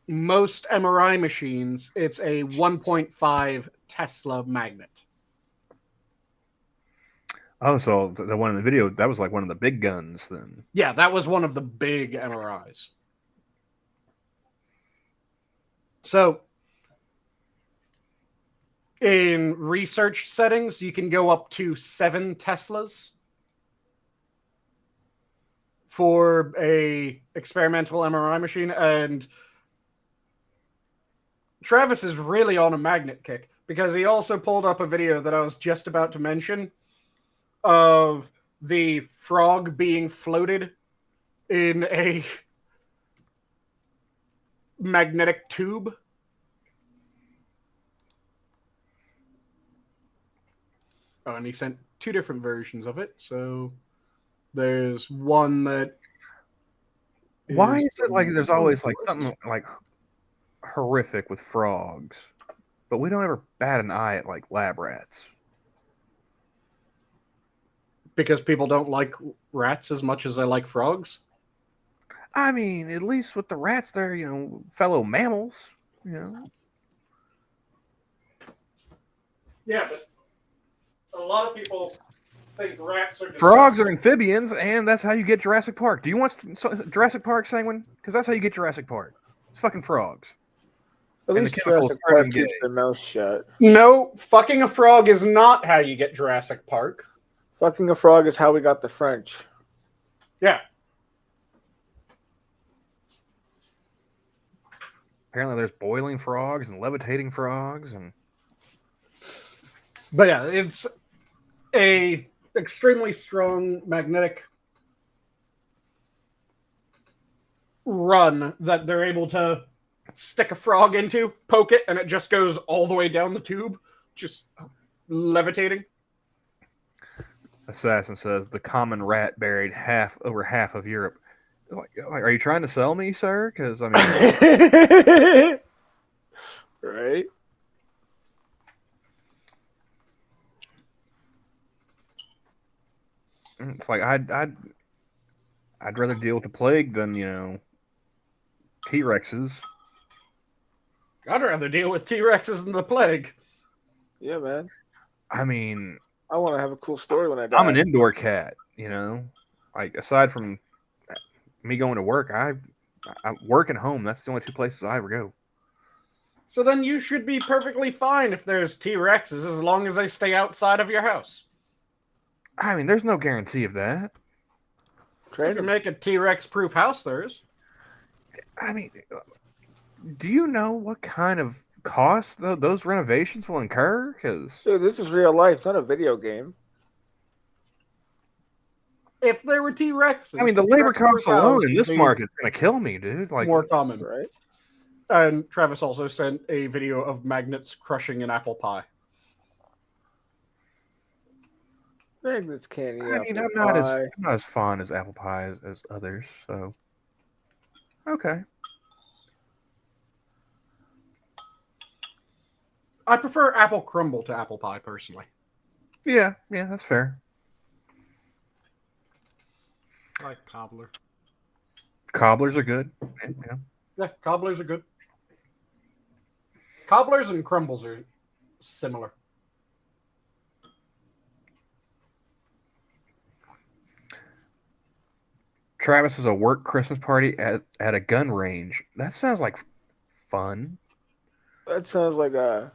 most MRI machines, it's a 1.5 Tesla magnet. Oh, so the one in the video, that was like one of the big guns then. Yeah, that was one of the big MRIs. So, in research settings, you can go up to 7 Teslas for a experimental MRI machine, and Travis is really on a magnet kick because he also pulled up a video that I was just about to mention of the frog being floated in a magnetic tube. Oh, and he sent 2 different versions of it. So there's one that. Why is it like there's always like something like horrific with frogs, but we don't ever bat an eye at like lab rats? Because people don't like rats as much as they like frogs? I mean, at least with the rats, they're, fellow mammals, Yeah, but a lot of people think rats are Frogs are disgusting. amphibians, and that's how you get Jurassic Park. Do you want Jurassic Park, Sanguine? Because that's how you get Jurassic Park. It's fucking frogs. At And least the chemicals Jurassic turn them Park keeps gay. their mouth shut. No, fucking a frog is not how you get Jurassic Park. Fucking a frog is how we got the French. Yeah. Apparently, there's boiling frogs and levitating frogs, and But yeah, it's a extremely strong magnetic run that they're able to stick a frog into, poke it, and it just goes all the way down the tube, just levitating. Assassin says the common rat buried over half of Europe. Like, are you trying to sell me, sir? Because I mean, Right? it's like I'd rather deal with the plague than T-Rexes. I'd rather deal with T-Rexes than the plague. Yeah, man. I mean, I want to have a cool story when I die. I'm an indoor cat, Like aside from me going to work, I I work and home. That's the only two places I ever go. So then you should be perfectly fine if there's T-Rexes as long as they stay outside of your house. I mean, there's no guarantee of that. Trade If you them. make a T-Rex-proof house, there is. I mean, do you know what kind of cost those renovations will incur? Because Dude, this is real life, not a video game. If there were T-Rexes, I mean, the labor costs T-Rex-proof alone house in would this be market is going to kill me, dude. Like, more common. Right? And Travis also sent a video of magnets crushing an apple pie. Magnets can't eat I mean, apple I'm pie. not as fond as apple pie as others. So, okay. I prefer apple crumble to apple pie, personally. Yeah, that's fair. I like cobbler. Cobblers are good. Yeah. Yeah, cobblers are good. Cobblers and crumbles are similar. Travis has a work Christmas party at a gun range. That sounds like fun. That sounds like a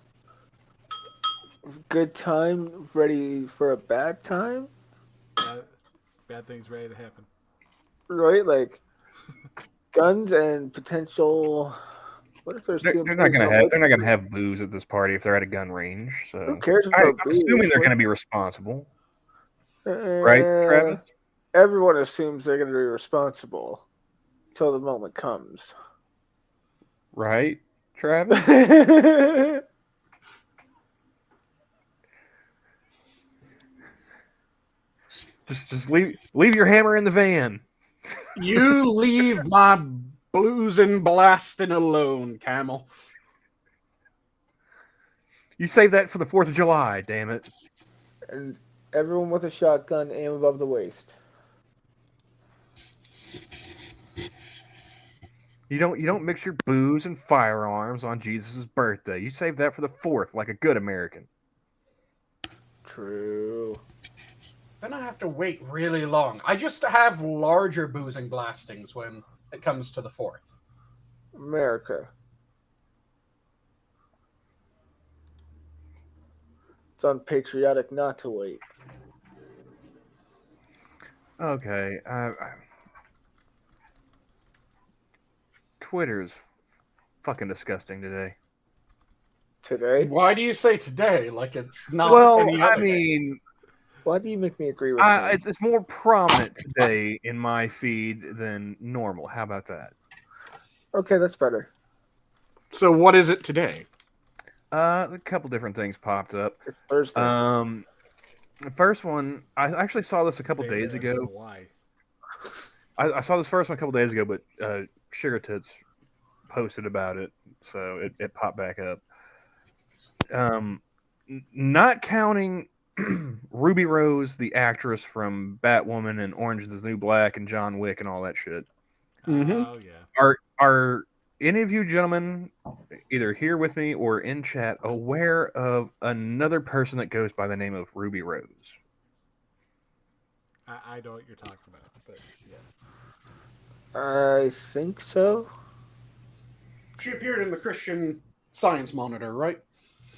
good time ready for a bad time. Bad things ready to happen. Right? Like guns and potential. What if there's They're not gonna have booze at this party if they're at a gun range. So Who cares I'm about booze? assuming they're gonna be responsible, right, Travis? Everyone assumes they're going to be responsible until the moment comes. Right, Travis? just leave your hammer in the van. You leave my blues and blasting alone, Camel. You save that for the 4th of July, damn it. And everyone with a shotgun, aim above the waist. You don't mix your booze and firearms on Jesus' birthday. You save that for the 4th, like a good American. True. Then I have to wait really long. I just have larger boozing blastings when it comes to the 4th. America. It's unpatriotic not to wait. Okay. Twitter is fucking disgusting today. Today? Why do you say today? Like it's not any I other day. mean, Why do you make me agree with you? it's more prominent today in my feed than normal. How about that? Okay, that's better. So what is it today? A couple different things popped up. It's Thursday. The first one, I actually saw this a couple Stay days there ago. until why? I saw this first one a couple days ago, but Sugar Tits posted about it, so it popped back up. Not counting Ruby Rose, the actress from Batwoman and Orange is the New Black and John Wick and all that shit. Mhm. Oh yeah. Are any of you gentlemen, either here with me or in chat, aware of another person that goes by the name of Ruby Rose? I know what you're talking about, but yeah. I think so. She appeared in the Christian Science Monitor, right?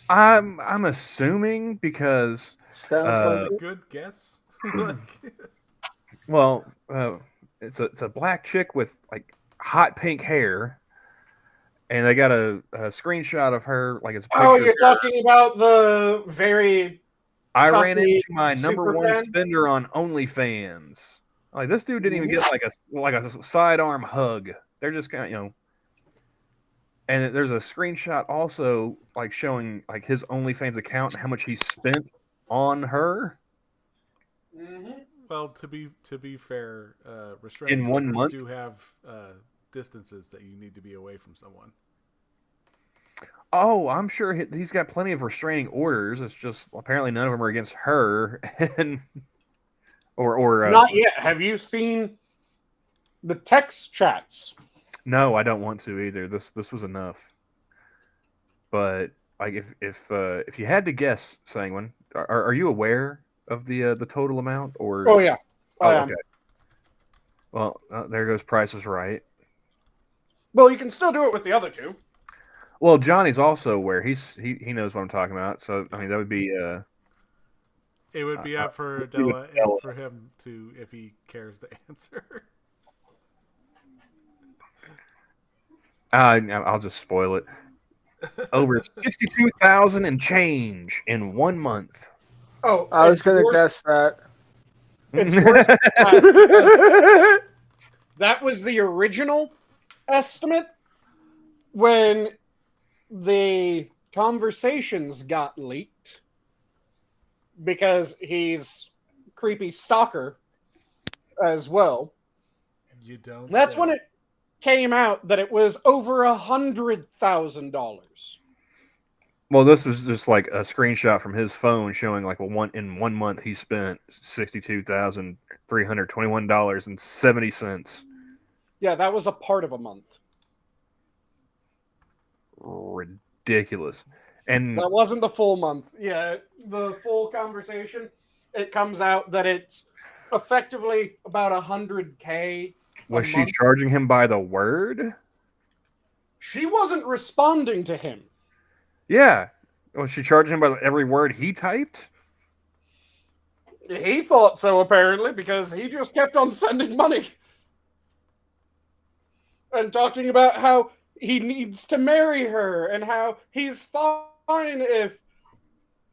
I'm assuming because Sounds That's like a it. good guess. Like, well, it's a black chick with like hot pink hair, and they got a screenshot of her like it's a picture. Oh, of you're her. talking about the very I ran Tucky into my number super one fan? spender on OnlyFans. Like this dude didn't even get like a sidearm hug. They're just kind of And there's a screenshot also like showing like his OnlyFans account and how much he spent on her. Mm-hmm. well, to be fair, restraining In 1 orders month? do have distances that you need to be away from someone. Oh, I'm sure he's got plenty of restraining orders. It's just apparently none of them are against her, and or Not yet. Have you seen the text chats? No, I don't want to either. This was enough. But like if you had to guess, Sanguine, are you aware of the total amount or? Oh yeah. Oh, okay. Well, there goes Price is Right. Well, you can still do it with the other two. Well, Johnny's also aware. He knows what I'm talking about. So I mean, that would be It would be up for it would Della be Della. for him to if he cares to answer. I'll just spoil it. Over 62,000 and change in 1 month. Oh, I was it's gonna worse- guess that. It's worse than that. That was the original estimate when the conversations got leaked because he's creepy stalker as well. You don't. That's say. when it came out that it was over $100,000. Well, this was just like a screenshot from his phone showing like in 1 month he spent $62,321.70. Yeah, that was a part of a month. Ridiculous. And That wasn't the full month. Yeah, the full conversation, it comes out that it's effectively about $100K. was she charging him by the word? She wasn't responding to him. Yeah. Was she charging him by every word he typed? He thought so, apparently, because he just kept on sending money. And talking about how he needs to marry her and how he's fine if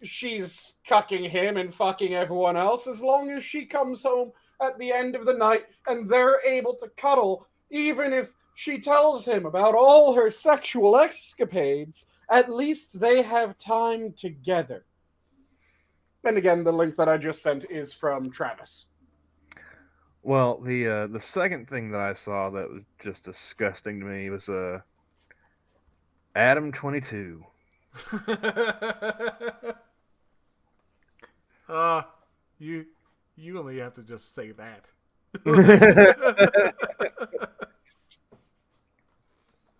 she's cucking him and fucking everyone else as long as she comes home at the end of the night and they're able to cuddle, even if she tells him about all her sexual escapades. At least they have time together. And again, the link that I just sent is from Travis. Well, the second thing that I saw that was just disgusting to me was Adam 22. You only have to just say that.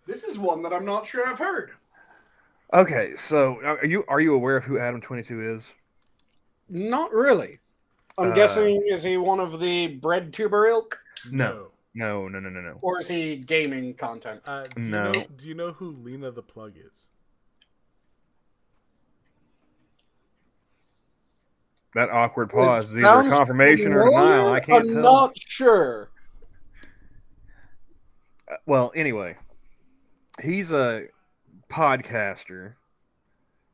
This is one that I'm not sure I've heard. Okay, so are you aware of who Adam 22 is? Not really. I'm guessing, is he one of the bread tuber ilk? No. Or is he gaming content? No. Do you know who Lena the Plug is? That awkward pause is either Sounds confirmation or denial. I can't I'm tell. not sure. Well, anyway, he's a podcaster.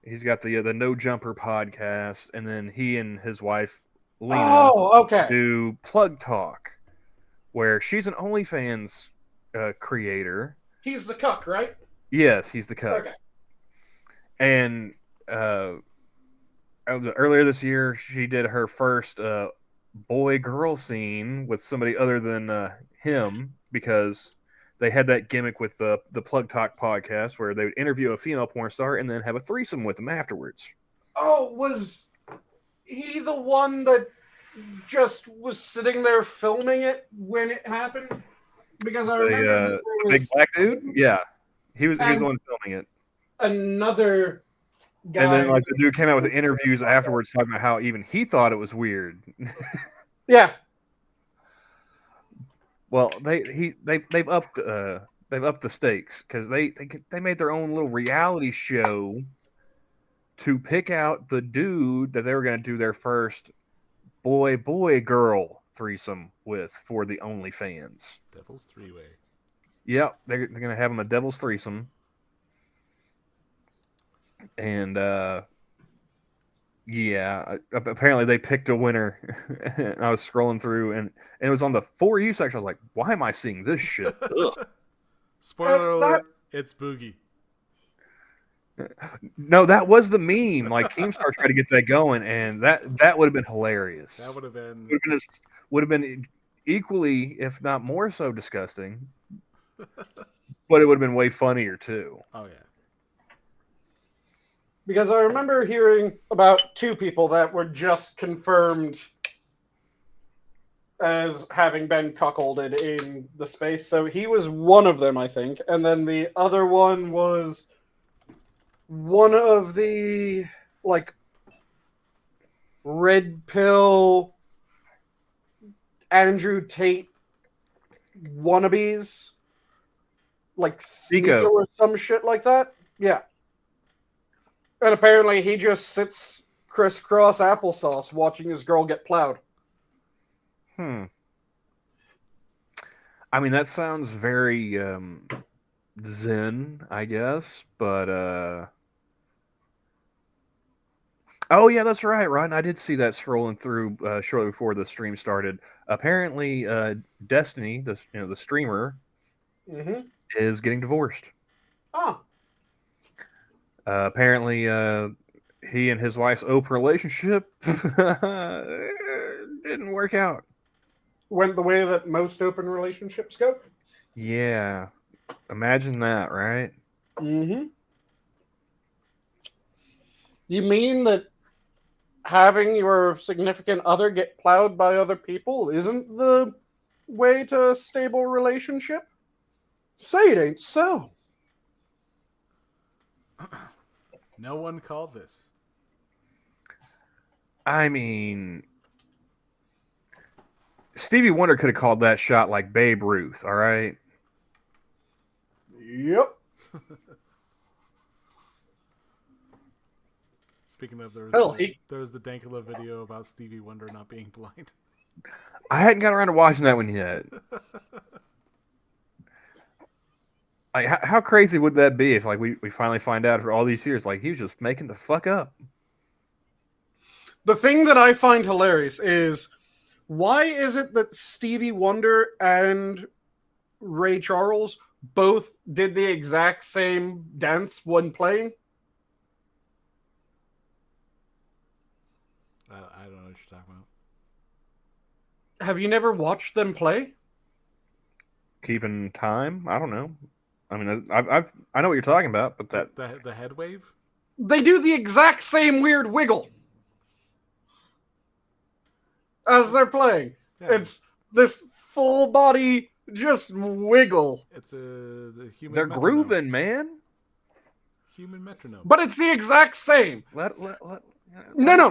He's got the No Jumper podcast, and then he and his wife Lena do Plug Talk, where she's an OnlyFans creator. He's the cuck, right? Yes, he's the cuck. Okay. And earlier this year, she did her first boy-girl scene with somebody other than him, because they had that gimmick with the Plug Talk podcast where they would interview a female porn star and then have a threesome with them afterwards. Oh, was he the one that just was sitting there filming it when it happened? Because I remember the big black dude? Yeah. He was the one filming it. Another guy. And then like the dude came out with interviews afterwards talking about how even he thought it was weird. Yeah. Well, they've upped the stakes because they made their own little reality show to pick out the dude that they were going to do their first boy girl threesome with for the OnlyFans. Devil's Three-Way. Yep, they're going to have them a devil's threesome, and yeah, apparently they picked a winner. And I was scrolling through, and it was on the For You section. I was like, why am I seeing this shit? Spoiler alert, it's Boogie. No, that was the meme. Like Keemstar tried to get that going, and that would have been hilarious. That would have been equally, if not more so, disgusting. But it would have been way funnier too. Oh yeah. Because I remember hearing about two people that were just confirmed as having been cuckolded in the space. So he was one of them, I think. And then the other one was one of the, like, red pill Andrew Tate wannabes like Seiko. Seiko or some shit like that. Yeah. And apparently he just sits crisscross applesauce watching his girl get plowed. I mean, that sounds very zen, I guess, but oh yeah, that's right, Ryan. I did see that scrolling through shortly before the stream started. Apparently, Destiny, the streamer, is getting divorced. Oh. Apparently, he and his wife's open relationship didn't work out. Went the way that most open relationships go. Yeah, imagine that, right? You mean that having your significant other get plowed by other people isn't the way to a stable relationship? Say it ain't so. No one called this. I mean, Stevie Wonder could have called that shot like Babe Ruth, all right? Yep. Speaking of, there was the Dankula video about Stevie Wonder not being blind. I hadn't got around to watching that one yet. Like, how crazy would that be if, like, we finally find out for all these years, like, he was just making the fuck up? The thing that I find hilarious is, why is it that Stevie Wonder and Ray Charles both did the exact same dance when playing? I don't know what you're talking about. Have you never watched them play? Keeping time? I don't know. I mean, I know what you're talking about, but that the head wave. They do the exact same weird wiggle as they're playing. Yeah. It's this full body just wiggle. It's the human. they're metronome. grooving, man. Human metronome. But it's the exact same. No.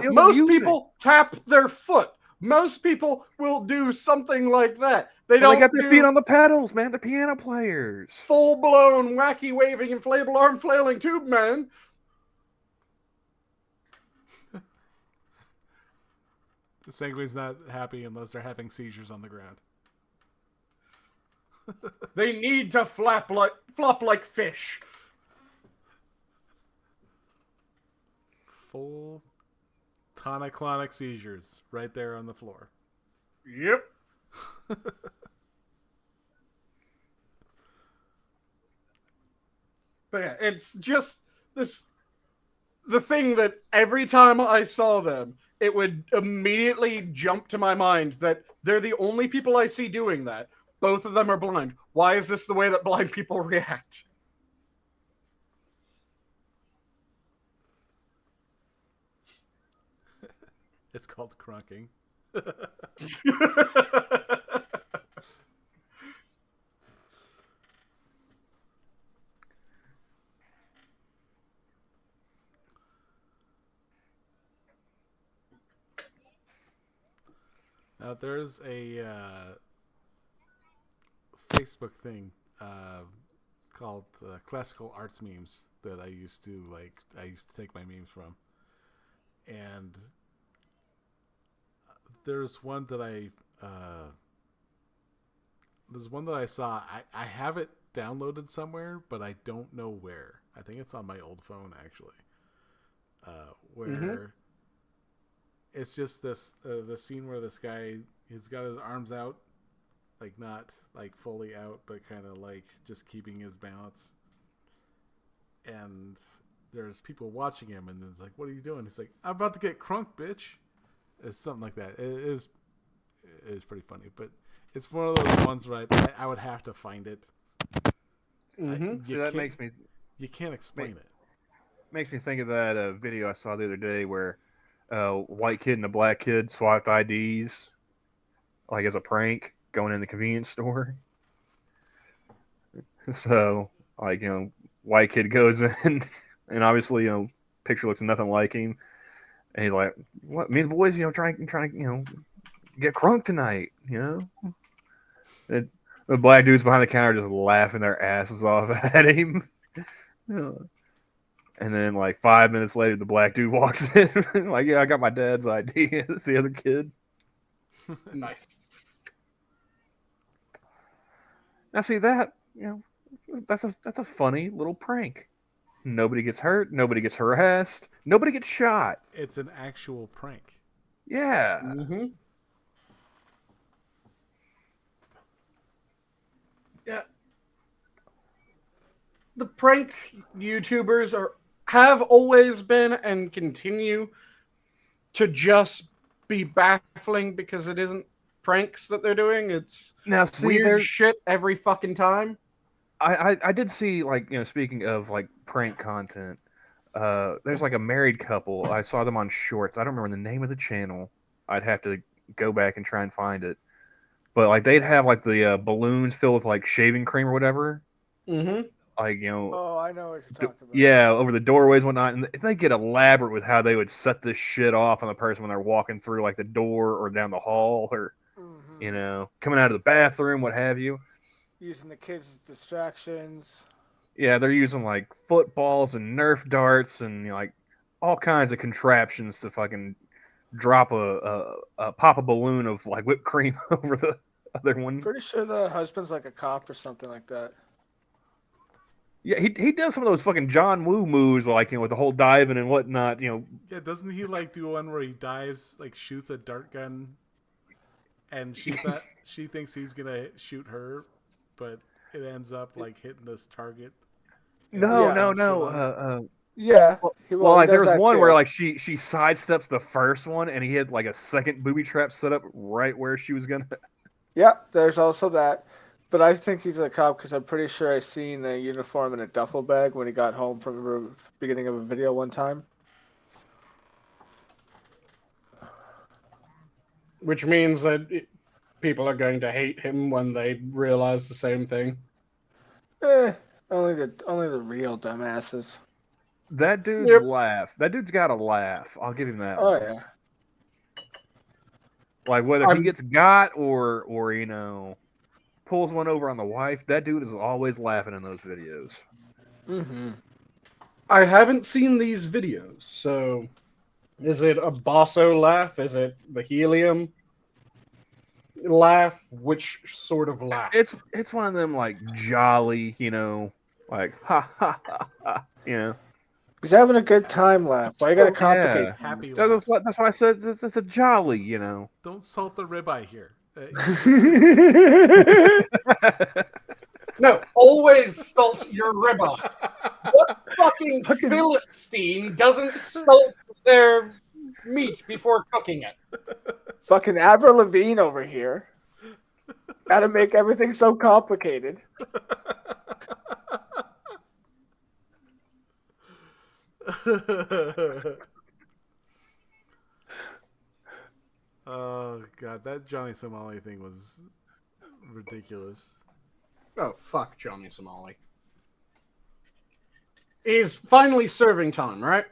feel the Most music. people tap their foot. Most people will do something like that. They Well, don't they got their do feet on the pedals, man. They're piano players. full-blown, wacky waving, inflatable arm flailing tube man. The Sanguine's not happy unless they're having seizures on the ground. They need to flop like fish. Full tonic-clonic seizures right there on the floor. Yep. But yeah, it's just this the thing that every time I saw them, it would immediately jump to my mind that they're the only people I see doing that. Both of them are blind. Why is this the way that blind people react? It's called crunking. Now there's a Facebook thing called classical arts memes that I used to like. I used to take my memes from, and there's one that I saw. I have it downloaded somewhere, but I don't know where. I think it's on my old phone actually. Where it's just this the scene where this guy, he's got his arms out, like not like fully out, but kind of like just keeping his balance. And there's people watching him, and it's like, "What are you doing?" He's like, "I'm about to get crunk, bitch." It's something like that. It is pretty funny, but it's one of those ones where I would have to find it. See, that makes me You can't explain it. Makes me think of that video I saw the other day where a white kid and a black kid swapped IDs, like as a prank, going in the convenience store. So, like, white kid goes in, and obviously, picture looks nothing like him. And he's like, "What? Me and the boys, trying, get crunk tonight, The The black dudes behind the counter just laughing their asses off at him. And then, like, 5 minutes later, the black dude walks in. Like, yeah, I got my dad's ID. It's the other kid. Nice. Now, see that, that's a funny little prank. Nobody gets hurt. Nobody gets harassed. Nobody gets shot. It's an actual prank. Yeah. Mm-hmm. Yeah. The prank YouTubers have always been and continue to just be baffling because it isn't pranks that they're doing. It's Now, see, weird shit every fucking time. I did see, like, speaking of, like, prank content, there's, like, a married couple. I saw them on Shorts. I don't remember the name of the channel. I'd have to go back and try and find it. But, like, they'd have, like, the balloons filled with, like, shaving cream or whatever. Mm-hmm. Like, Oh, I know what you're talking about. yeah, over the doorways and whatnot. And they get elaborate with how they would set this shit off on the person when they're walking through, like, the door or down the hall or, coming out of the bathroom, what have you. Using the kids as distractions. Yeah, they're using, like, footballs and Nerf darts and, like, all kinds of contraptions to fucking drop pop a balloon of, like, whipped cream over the other one. Pretty sure the husband's like a cop or something like that. Yeah, he does some of those fucking John Woo moves, like, with the whole diving and whatnot, Yeah, doesn't he, like, do one where he dives, like, shoots a dart gun, and she thinks he's gonna shoot her, but it ends up, like, hitting this target. No. Yeah. Well, like, there was one where, like, she sidesteps the first one, and he had, like, a second booby trap set up right where she was gonna. Yeah, there's also that. But I think he's a cop because I'm pretty sure I seen the uniform in a duffel bag when he got home from the beginning of a video one time. Which means that people are going to hate him when they realize the same thing. Only the real dumbasses. That dude's laugh. That dude's got a laugh. I'll give him that. Oh, one. yeah. Like, whether he gets got or pulls one over on the wife, that dude is always laughing in those videos. Mm-hmm. I haven't seen these videos, so is it a Basso laugh? Is it the helium laugh? Which sort of laugh? It's one of them, like, jolly, like ha ha ha ha, He's having a good time laugh. Why you gotta complicate? Yeah. Happy That's laughs. why I said it's a jolly, Don't salt the ribeye here. No, always salt your ribeye. What fucking Philistine doesn't salt their meat before cooking it? Fucking Avril Lavigne over here. Gotta make everything so complicated. Oh god, that Johnny Somali thing was ridiculous. Oh, fuck Johnny Somali. He's finally serving time, right?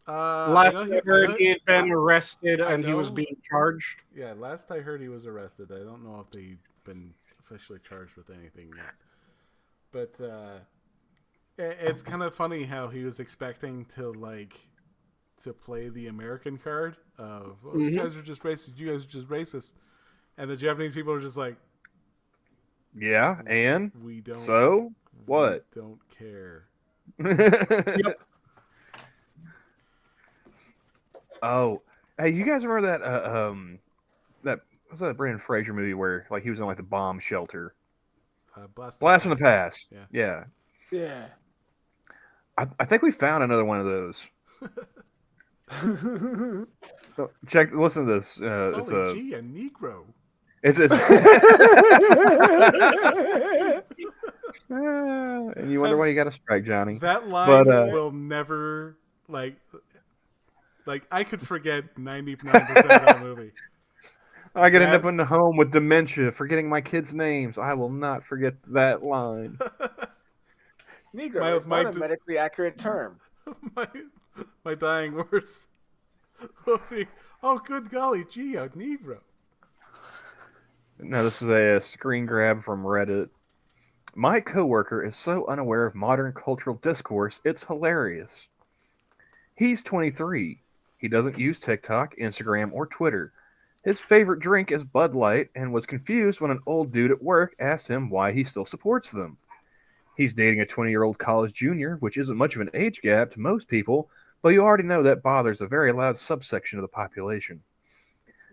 Last I heard he had been arrested and he was being charged. Yeah, last I heard he was arrested. I don't know if they've been officially charged with anything yet. But it's kind of funny how he was expecting to play the American card of you guys are just racist, you guys are just racist. And the Japanese people are just like, yeah, and we don't so what? We don't care. Yep. Oh, hey, you guys remember that was that Brendan Fraser movie where, like, he was in, like, the bomb shelter? Blast from the Past. Yeah. Yeah. I think we found another one of those. So listen to this. It's a Negro. It's and you wonder why you got to strike, Johnny. That line will never like I could forget 99% of that movie. I could end up in the home with dementia, forgetting my kids' names. I will not forget that line. Negro is not a medically accurate term. My dying words will be, oh, good golly, gee, a Negro. No, this is a screen grab from Reddit. My coworker is so unaware of modern cultural discourse, it's hilarious. He's 23. He doesn't use TikTok, Instagram, or Twitter. His favorite drink is Bud Light and was confused when an old dude at work asked him why he still supports them. He's dating a 20-year-old college junior, which isn't much of an age gap to most people, but you already know that bothers a very loud subsection of the population.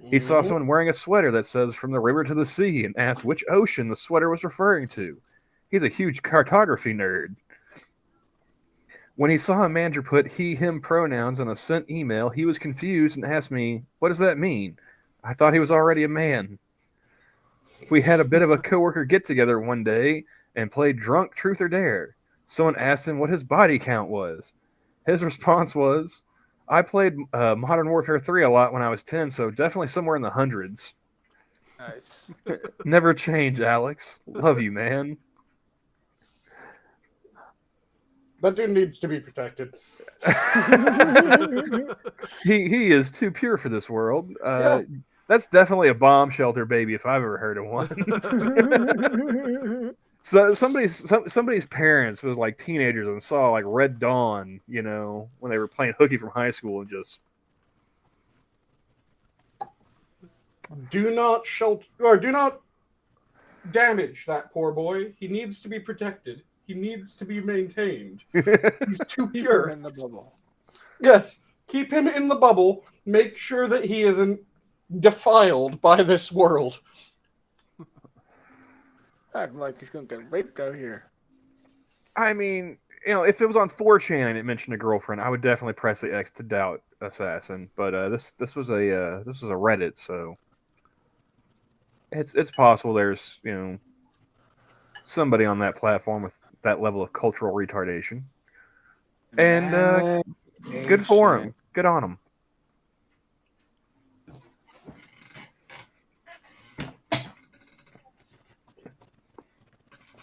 He saw someone wearing a sweater that says "From the river to the sea" and asked which ocean the sweater was referring to. He's a huge cartography nerd. When he saw a manager put he, him pronouns in a sent email, he was confused and asked me, "What does that mean? I thought he was already a man." We had a bit of a coworker get-together one day and played Drunk Truth or Dare. Someone asked him what his body count was. His response was, "I played Modern Warfare 3 a lot when I was 10, so definitely somewhere in the hundreds." Nice. Never change, Alex. Love you, man. That dude needs to be protected. He is too pure for this world. Yeah. That's definitely a bomb shelter baby if I've ever heard of one. So somebody's parents was like teenagers and saw like Red Dawn, when they were playing hooky from high school and just Do not shelter or do not damage that poor boy. He needs to be protected. He needs to be maintained. He's too Keep pure. him in the bubble. Yes, keep him in the bubble. Make sure that he isn't defiled by this world. Acting like he's gonna get raped out here. I mean, if it was on 4chan and it mentioned a girlfriend, I would definitely press the X to doubt assassin. But this was a Reddit, so it's possible there's somebody on that platform with that level of cultural retardation. And good for him. Good on him.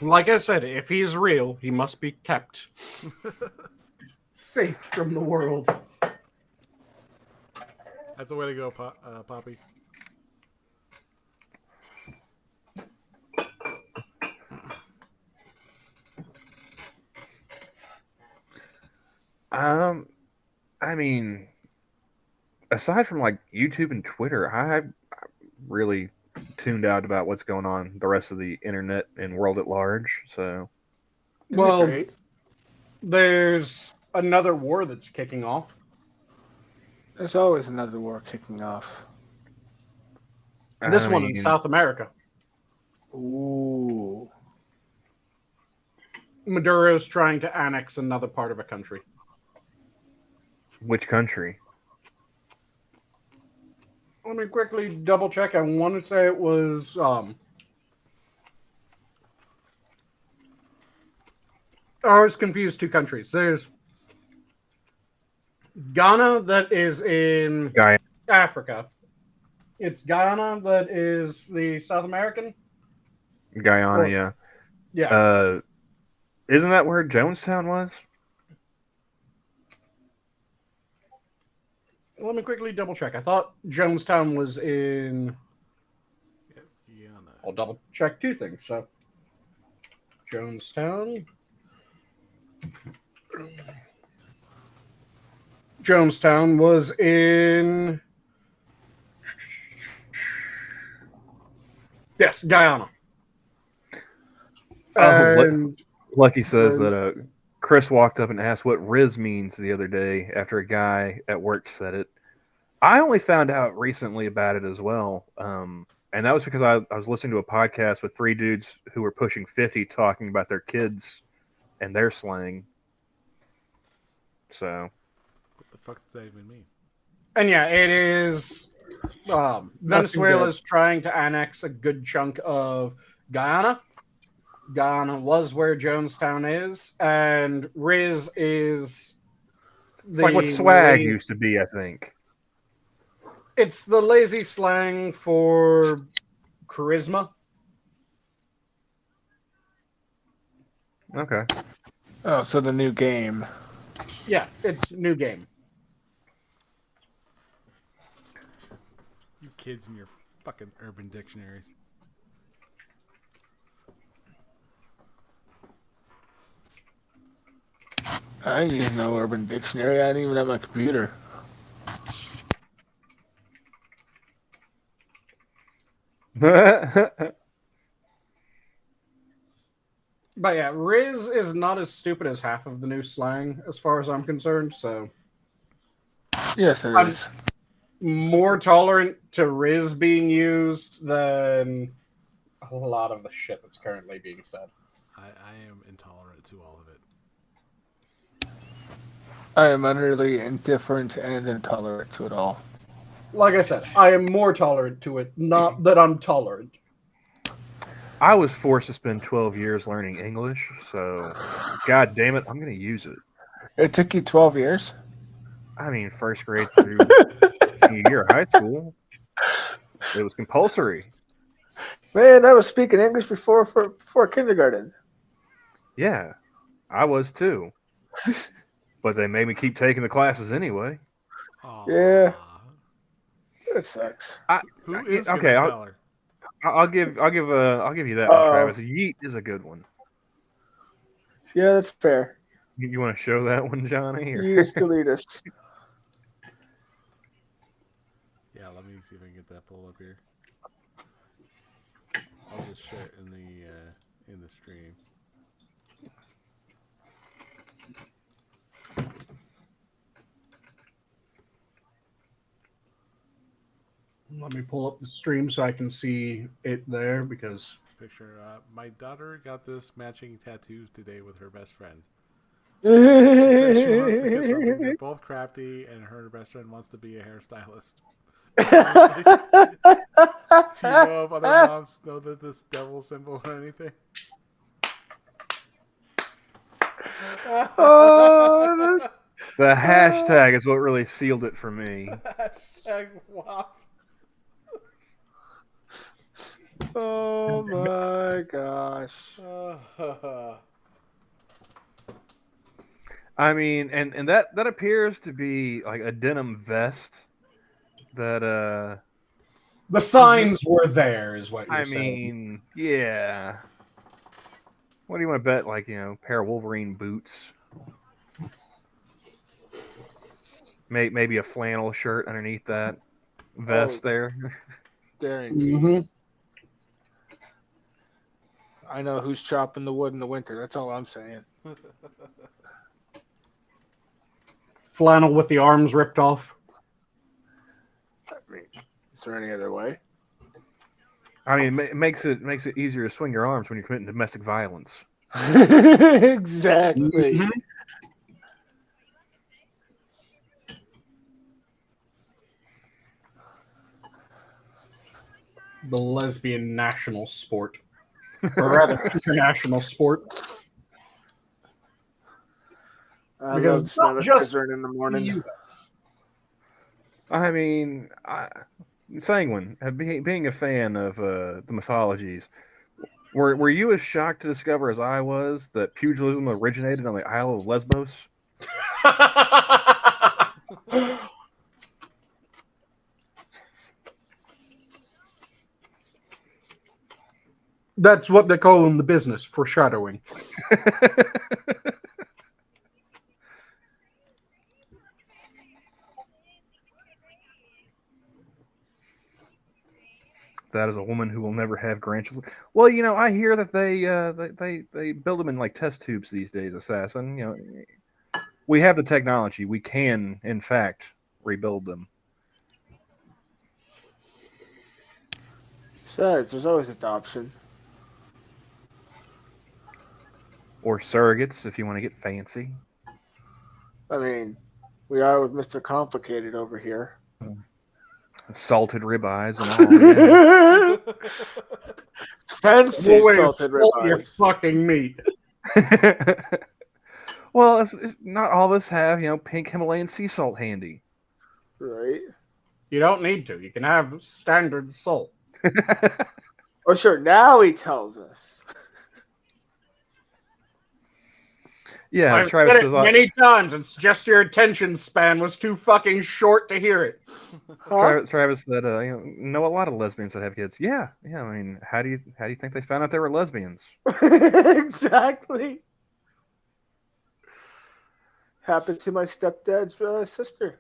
Like I said, if he's real, he must be kept safe from the world. That's the way to go, Poppy. I mean, aside from like YouTube and Twitter, I really tuned out about what's going on the rest of the internet and world at large. So, Well, Great. there's another war that's kicking off. There's always another war kicking off. This I one in mean, South America. Ooh. Maduro's trying to annex another part of a country. which country? Let me quickly double check. I want to say it was I was confused two countries. There's Ghana that is in Guyana. Africa. It's Guyana that is the South American. Guyana, Or- yeah. Yeah. Isn't that where Jonestown was? Let me quickly double check. I thought Jonestown was in. Guyana. I'll double check two things. So, Jonestown. Jonestown was in. Yes, Guyana. Oh, And Lucky says that Chris walked up and asked what Riz means the other day after a guy at work said it. I only found out recently about it as well. And that was because I was listening to a podcast with three dudes who were pushing 50 talking about their kids and their slang. So, What the fuck does that even mean? yeah, it is. Venezuela's trying to annex a good chunk of Guyana. Guyana was where Jonestown is, and Riz is it's like what swag used to be, I think. It's the lazy slang for charisma. Okay. Oh, so the new game. Yeah, it's new game. You kids and your fucking urban dictionaries. I use no Urban Dictionary. I don't even have my computer. But yeah, Riz is not as stupid as half of the new slang, as far as I'm concerned. So Yes, it I'm is. more tolerant to Riz being used than a lot of the shit that's currently being said. I am intolerant to all of it. I am utterly indifferent and intolerant to it all. Like I said, I am more tolerant to it, not that I'm tolerant. I was forced to spend 12 years learning English, so god damn it, I'm going to use it. It took you 12 years? I mean, first grade through senior year of high school, it was compulsory. Man, I was speaking English before kindergarten. Yeah, I was too. But they made me keep taking the classes anyway. Aw. Yeah. That sucks. Who is gonna okay? tell her? I'll give you that one, Travis. Yeet is a good one. Yeah, that's fair. You want to show that one, Johnny? Or? Yeetus deletus. Yeah, let me see if I can get that pulled up here. I'll just share it in the stream. Let me pull up the stream so I can see it there because This picture. My daughter got this matching tattoo today with her best friend. She says she wants to get something. They're both crafty, and her best friend wants to be a hairstylist. Do you know if other moms know that this devil symbol or anything? Oh, The hashtag is what really sealed it for me. Hashtag WAP. oh my gosh. I mean, and that appears to be like a denim vest. That the signs were there, is what you're I saying. mean, yeah. What do you want to bet? Like, a pair of Wolverine boots, maybe a flannel shirt underneath that vest there. Guaranteed. Mm-hmm. I know who's chopping the wood in the winter. That's all I'm saying. Flannel with the arms ripped off. I mean, is there any other way? I mean, it makes it easier to swing your arms when you're committing domestic violence. Exactly. Mhm. The lesbian national sport. Or rather, international sport. I Because love it's not smelling just glycerin in the morning. US. I mean, Sanguine, being a fan of the mythologies, were you as shocked to discover as I was that pugilism originated on the Isle of Lesbos? That's what they call in the business, foreshadowing. That is a woman who will never have grandchildren. Well, I hear that they build them in like test tubes these days, Assassin. We have the technology. We can, in fact, rebuild them. Besides, there's always adoption. Or surrogates, if you want to get fancy. I mean, we are with Mr. Complicated over here. Salted ribeyes and all. Yeah. Fancy Always salted salt your ribeyes. fucking meat. Well, it's not all of us have, pink Himalayan sea salt handy. Right? You don't need to. You can have standard salt. Oh, sure. Now he tells us. Yeah, I've Travis said it says, many times. It's just your attention span was too fucking short to hear it. Huh? Travis said, know a lot of lesbians that have kids. Yeah. I mean, how do you think they found out they were lesbians? Exactly. Happened to my stepdad's sister.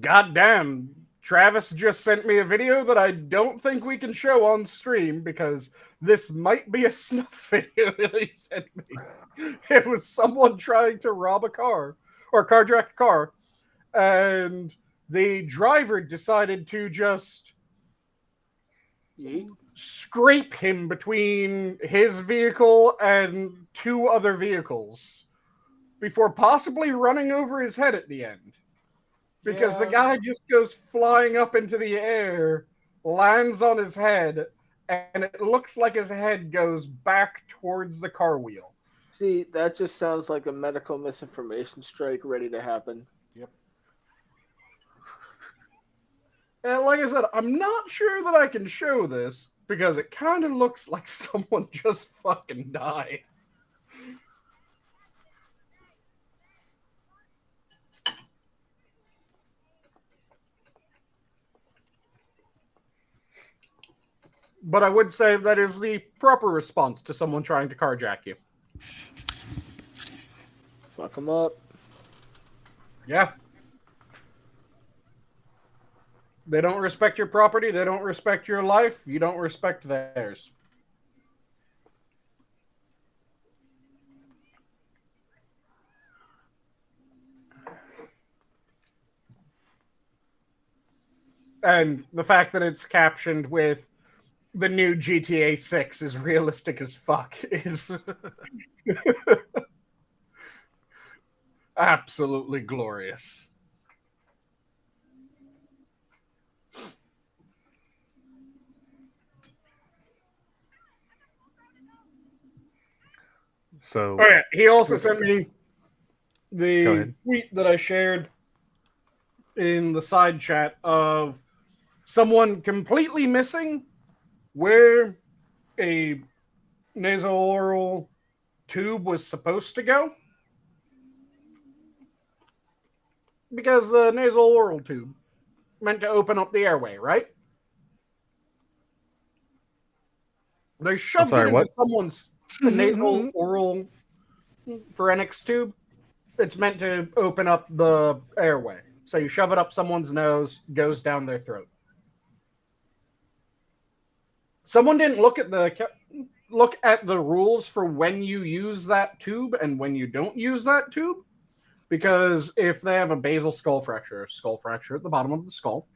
Goddamn. Travis just sent me a video that I don't think we can show on stream because this might be a snuff video that he sent me. It was someone trying to rob a car or carjack a car, and the driver decided to just scrape him between his vehicle and two other vehicles before possibly running over his head at the end. Because the guy just goes flying up into the air, lands on his head, and it looks like his head goes back towards the car wheel. See, that just sounds like a medical misinformation strike ready to happen. Yep. And like I said, I'm not sure that I can show this because it kind of looks like someone just fucking died. But I would say that is the proper response to someone trying to carjack you. Fuck them up. Yeah. They don't respect your property. They don't respect your life. You don't respect theirs. And the fact that it's captioned with the new GTA 6 is realistic as fuck is absolutely glorious. So oh, yeah. He also sent me the tweet that I shared in the side chat of someone completely missing where a nasal tube was supposed to go. Because the nasal oral tube meant to open up the airway, right? They shoved it into someone's nasal oral pharynx tube. It's meant to open up the airway. So you shove it up someone's nose, goes down their throat. Someone didn't look at the rules for when you use that tube and when you don't use that tube. Because if they have a basal skull fracture at the bottom of the skull,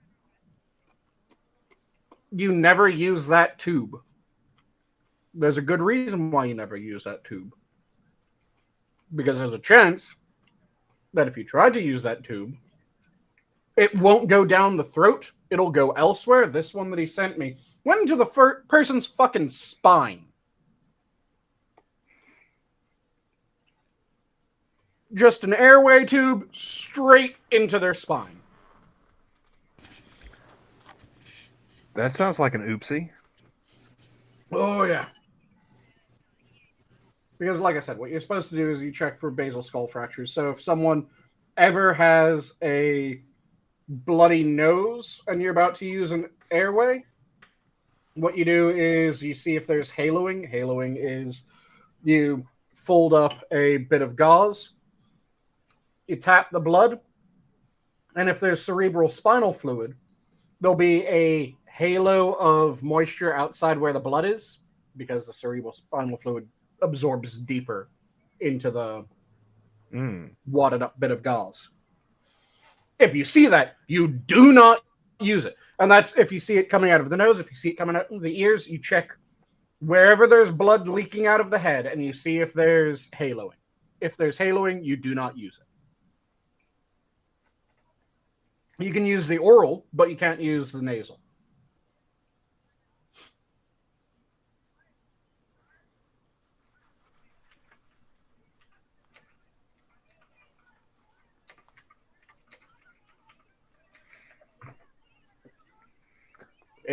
you never use that tube. There's a good reason why you never use that tube. Because there's a chance that if you try to use that tube, it won't go down the throat. It'll go elsewhere. This one that he sent me went into the person's fucking spine. Just an airway tube straight into their spine. that sounds like an oopsie. Oh, yeah. Because, like I said, what you're supposed to do is you check for basal skull fractures. So if someone ever has a bloody nose and you're about to use an airway, what you do is you see if there's haloing. Haloing is you fold up a bit of gauze, you tap the blood, and if there's cerebral spinal fluid, there'll be a halo of moisture outside where the blood is, because the cerebral spinal fluid absorbs deeper into the wadded up bit of gauze. If you see that, you do not use it. And that's if you see it coming out of the nose. If you see it coming out of the ears, you check wherever there's blood leaking out of the head and you see if there's haloing. If there's haloing, you do not use it. You can use the oral, but you can't use the nasal.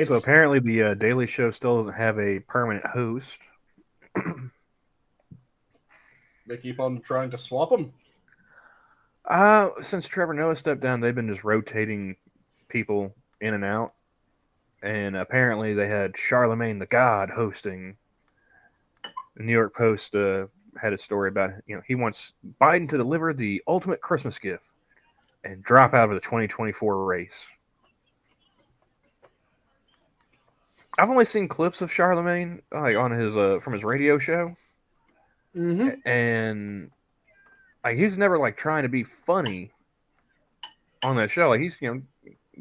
So apparently the Daily Show still doesn't have a permanent host. They keep on trying to swap them. Since Trevor Noah stepped down, they've been just rotating people in and out. And apparently they had Charlemagne the God hosting. The New York Post had a story about, he wants Biden to deliver the ultimate Christmas gift and drop out of the 2024 race. I've only seen clips of Charlemagne on his from his radio show, and he's never trying to be funny on that show. He's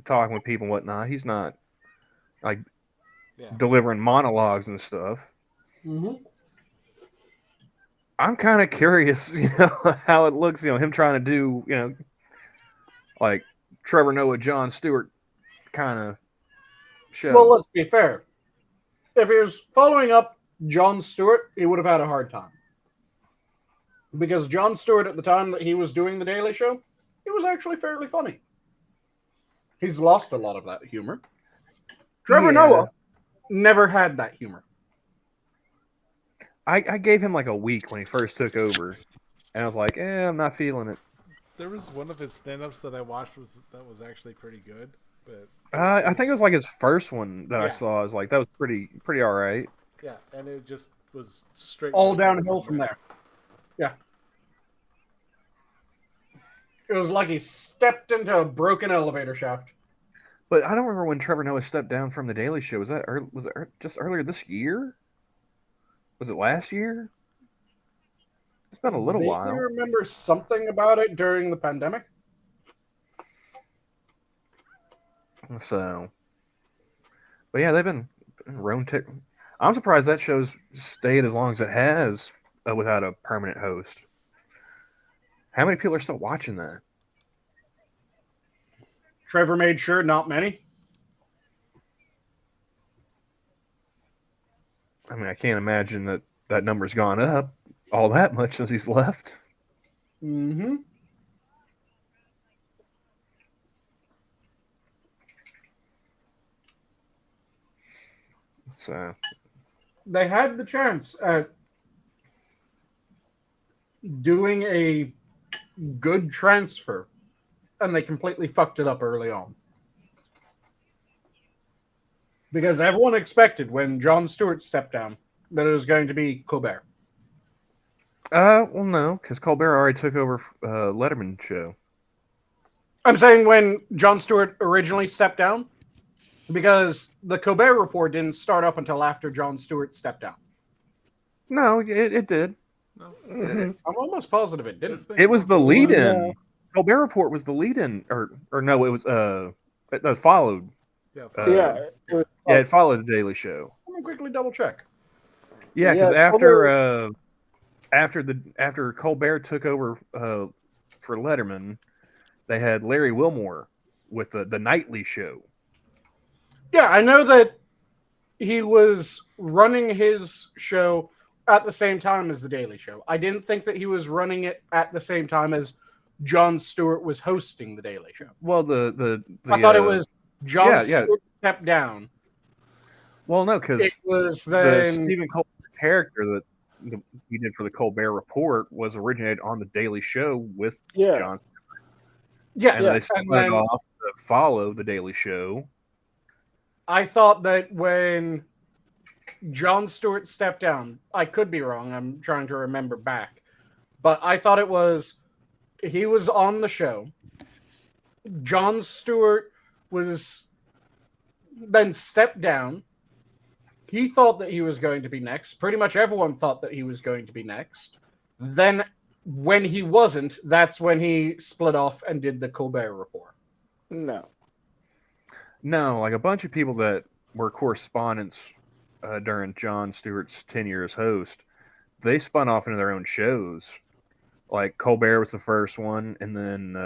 talking with people and whatnot. He's not delivering monologues and stuff. I'm kind of curious, how it looks. Him trying to do, Trevor Noah, Jon Stewart kind of show. Well, let's be fair. If he was following up Jon Stewart, he would have had a hard time. Because Jon Stewart, at the time that he was doing The Daily Show, he was actually fairly funny. He's lost a lot of that humor. Trevor Noah never had that humor. I gave him a week when he first took over, and I was like, I'm not feeling it. There was one of his stand-ups that I watched that was actually pretty good. But I think it was his first one that I saw. I was like, that was pretty all right. Yeah, and it just was straight all downhill from there. Yeah. It was like he stepped into a broken elevator shaft. But I don't remember when Trevor Noah stepped down from The Daily Show. Was it just earlier this year? Was it last year? It's been a little while. I remember something about it during the pandemic. So, but yeah, they've been rotating. I'm surprised that show's stayed as long as it has without a permanent host. How many people are still watching that? Trevor made sure not many. I mean, I can't imagine that number's gone up all that much since he's left. Mm-hmm. So they had the chance at doing a good transfer, and they completely fucked it up early on. Because everyone expected when Jon Stewart stepped down that it was going to be Colbert. Well, no, because Colbert already took over Letterman show. I'm saying when Jon Stewart originally stepped down, because the Colbert Report didn't start up until after Jon Stewart stepped down. No, it did. No. I'm almost positive it didn't. It was the lead-in. Colbert Report was the lead-in, or no, it was it followed. It followed the Daily Show. I'm gonna quickly double check. Yeah, because after Colbert took over for Letterman, they had Larry Wilmore with the nightly show. Yeah, I know that he was running his show at the same time as The Daily Show. I didn't think that he was running it at the same time as Jon Stewart was hosting The Daily Show. Well, I thought it was Jon Stewart stepped down. Well, no, because it was the Stephen Colbert character that he did for the Colbert Report was originated on The Daily Show with Jon Stewart. Yeah, and they split it off to follow The Daily Show. I thought that when Jon Stewart stepped down, I could be wrong, I'm trying to remember back, but I thought it was he was on the show. Jon Stewart was then stepped down. He thought that he was going to be next. Pretty much everyone thought that he was going to be next. Then when he wasn't, that's when he split off and did the Colbert Report. No, a bunch of people that were correspondents during Jon Stewart's tenure as host, they spun off into their own shows. Like Colbert was the first one, and then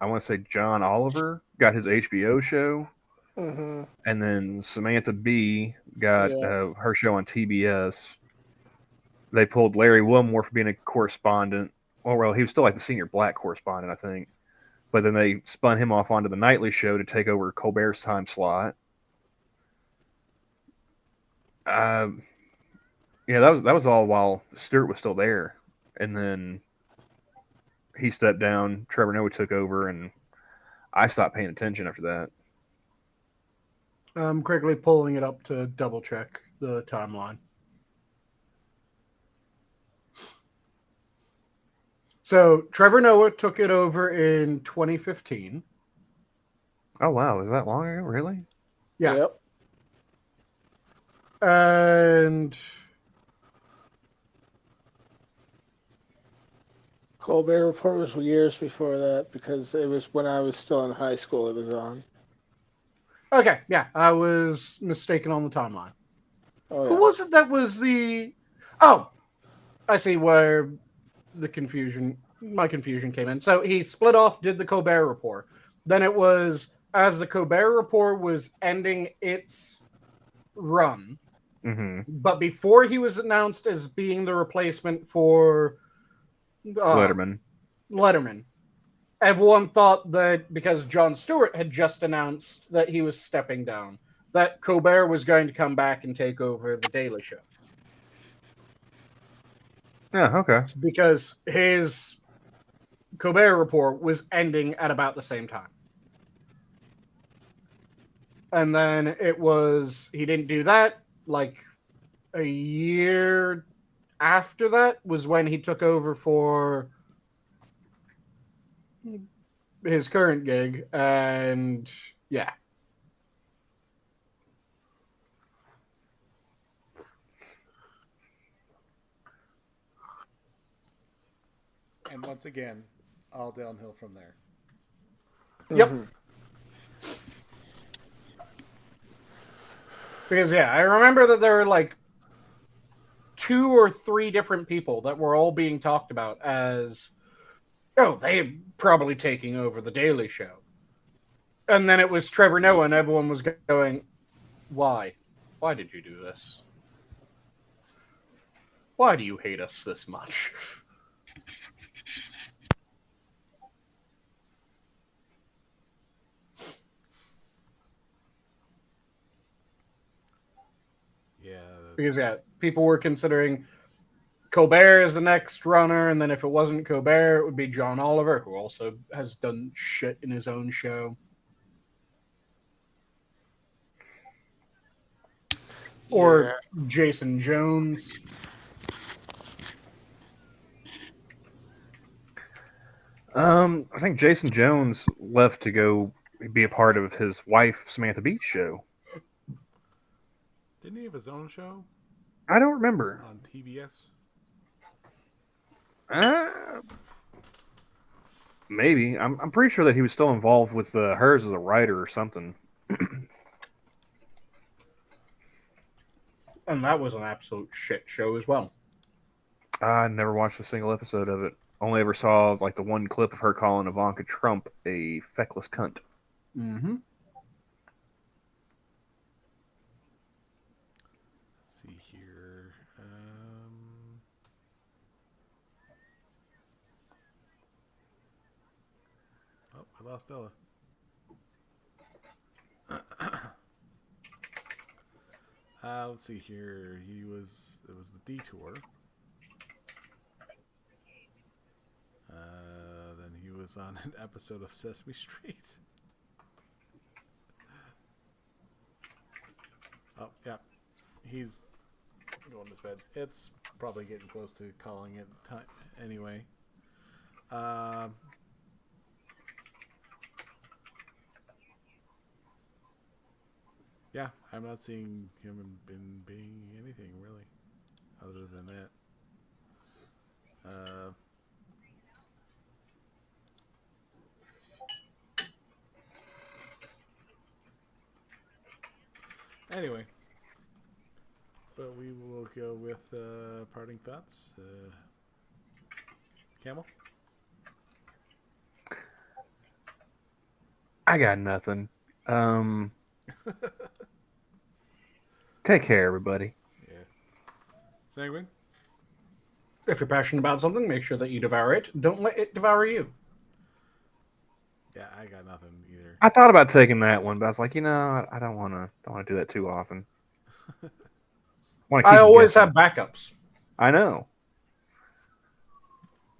I want to say John Oliver got his HBO show, and then Samantha Bee got her show on TBS. They pulled Larry Wilmore for being a correspondent. Well, he was still the senior black correspondent, I think. But then they spun him off onto the nightly show to take over Colbert's time slot. That was all while Stewart was still there, and then he stepped down. Trevor Noah took over, and I stopped paying attention after that. I'm quickly pulling it up to double check the timeline. So Trevor Noah took it over in 2015. Oh wow, is that long ago? Really? Yeah. Yep. And Colbert Report was years before that because it was when I was still in high school. It was on. okay, yeah, I was mistaken on the timeline. Oh Who yeah. was it that was the? Oh, I see where my confusion came in. So he split off, did the Colbert Report. Then it was as the Colbert Report was ending its run, Mm-hmm. but before he was announced as being the replacement for Letterman. Letterman, everyone thought that because Jon Stewart had just announced that he was stepping down, that Colbert was going to come back and take over the Daily Show. Yeah. Okay. Because his Colbert Report was ending at about the same time. And then he didn't do that. Like a year after that was when he took over for his current gig. And yeah. And once again, all downhill from there. Yep. Mm-hmm. Because yeah, I remember that there were like 2 or 3 different people that were all being talked about as, oh, they're probably taking over the Daily Show. And then it was Trevor Noah, and everyone was going, why? Why did you do this? Why do you hate us this much? Yeah. Because yeah, people were considering Colbert as the next runner, and then if it wasn't Colbert, it would be John Oliver, who also has done shit in his own show. Or Jason Jones. I think Jason Jones left to go be a part of his wife Samantha Beach's show. Didn't he have his own show I don't remember. on TBS? Maybe. I'm pretty sure that he was still involved with hers as a writer or something. And that was an absolute shit show as well. I never watched a single episode of it. Only ever saw like the one clip of her calling Ivanka Trump a feckless cunt. Mm-hmm. Let's see here. Oh, I lost Ella. Let's see here. It was the Detour. Then he was on an episode of Sesame Street. Oh, yeah. He's going to bed. It's probably getting close to calling it time anyway. Yeah, I'm not seeing him in being anything really other than that. Anyway, but we will go with parting thoughts. Camel? I got nothing. Take care, everybody. Yeah. Sanguine? If you're passionate about something, make sure that you devour it. Don't let it devour you. Yeah, I got nothing either. I thought about taking that one, but I was like, I don't want to do that too often. I always have backups. I know,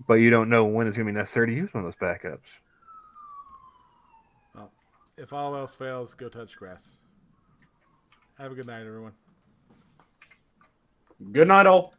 but you don't know when it's going to be necessary to use one of those backups. Well, if all else fails, go touch grass. Have a good night, everyone. Good night, all.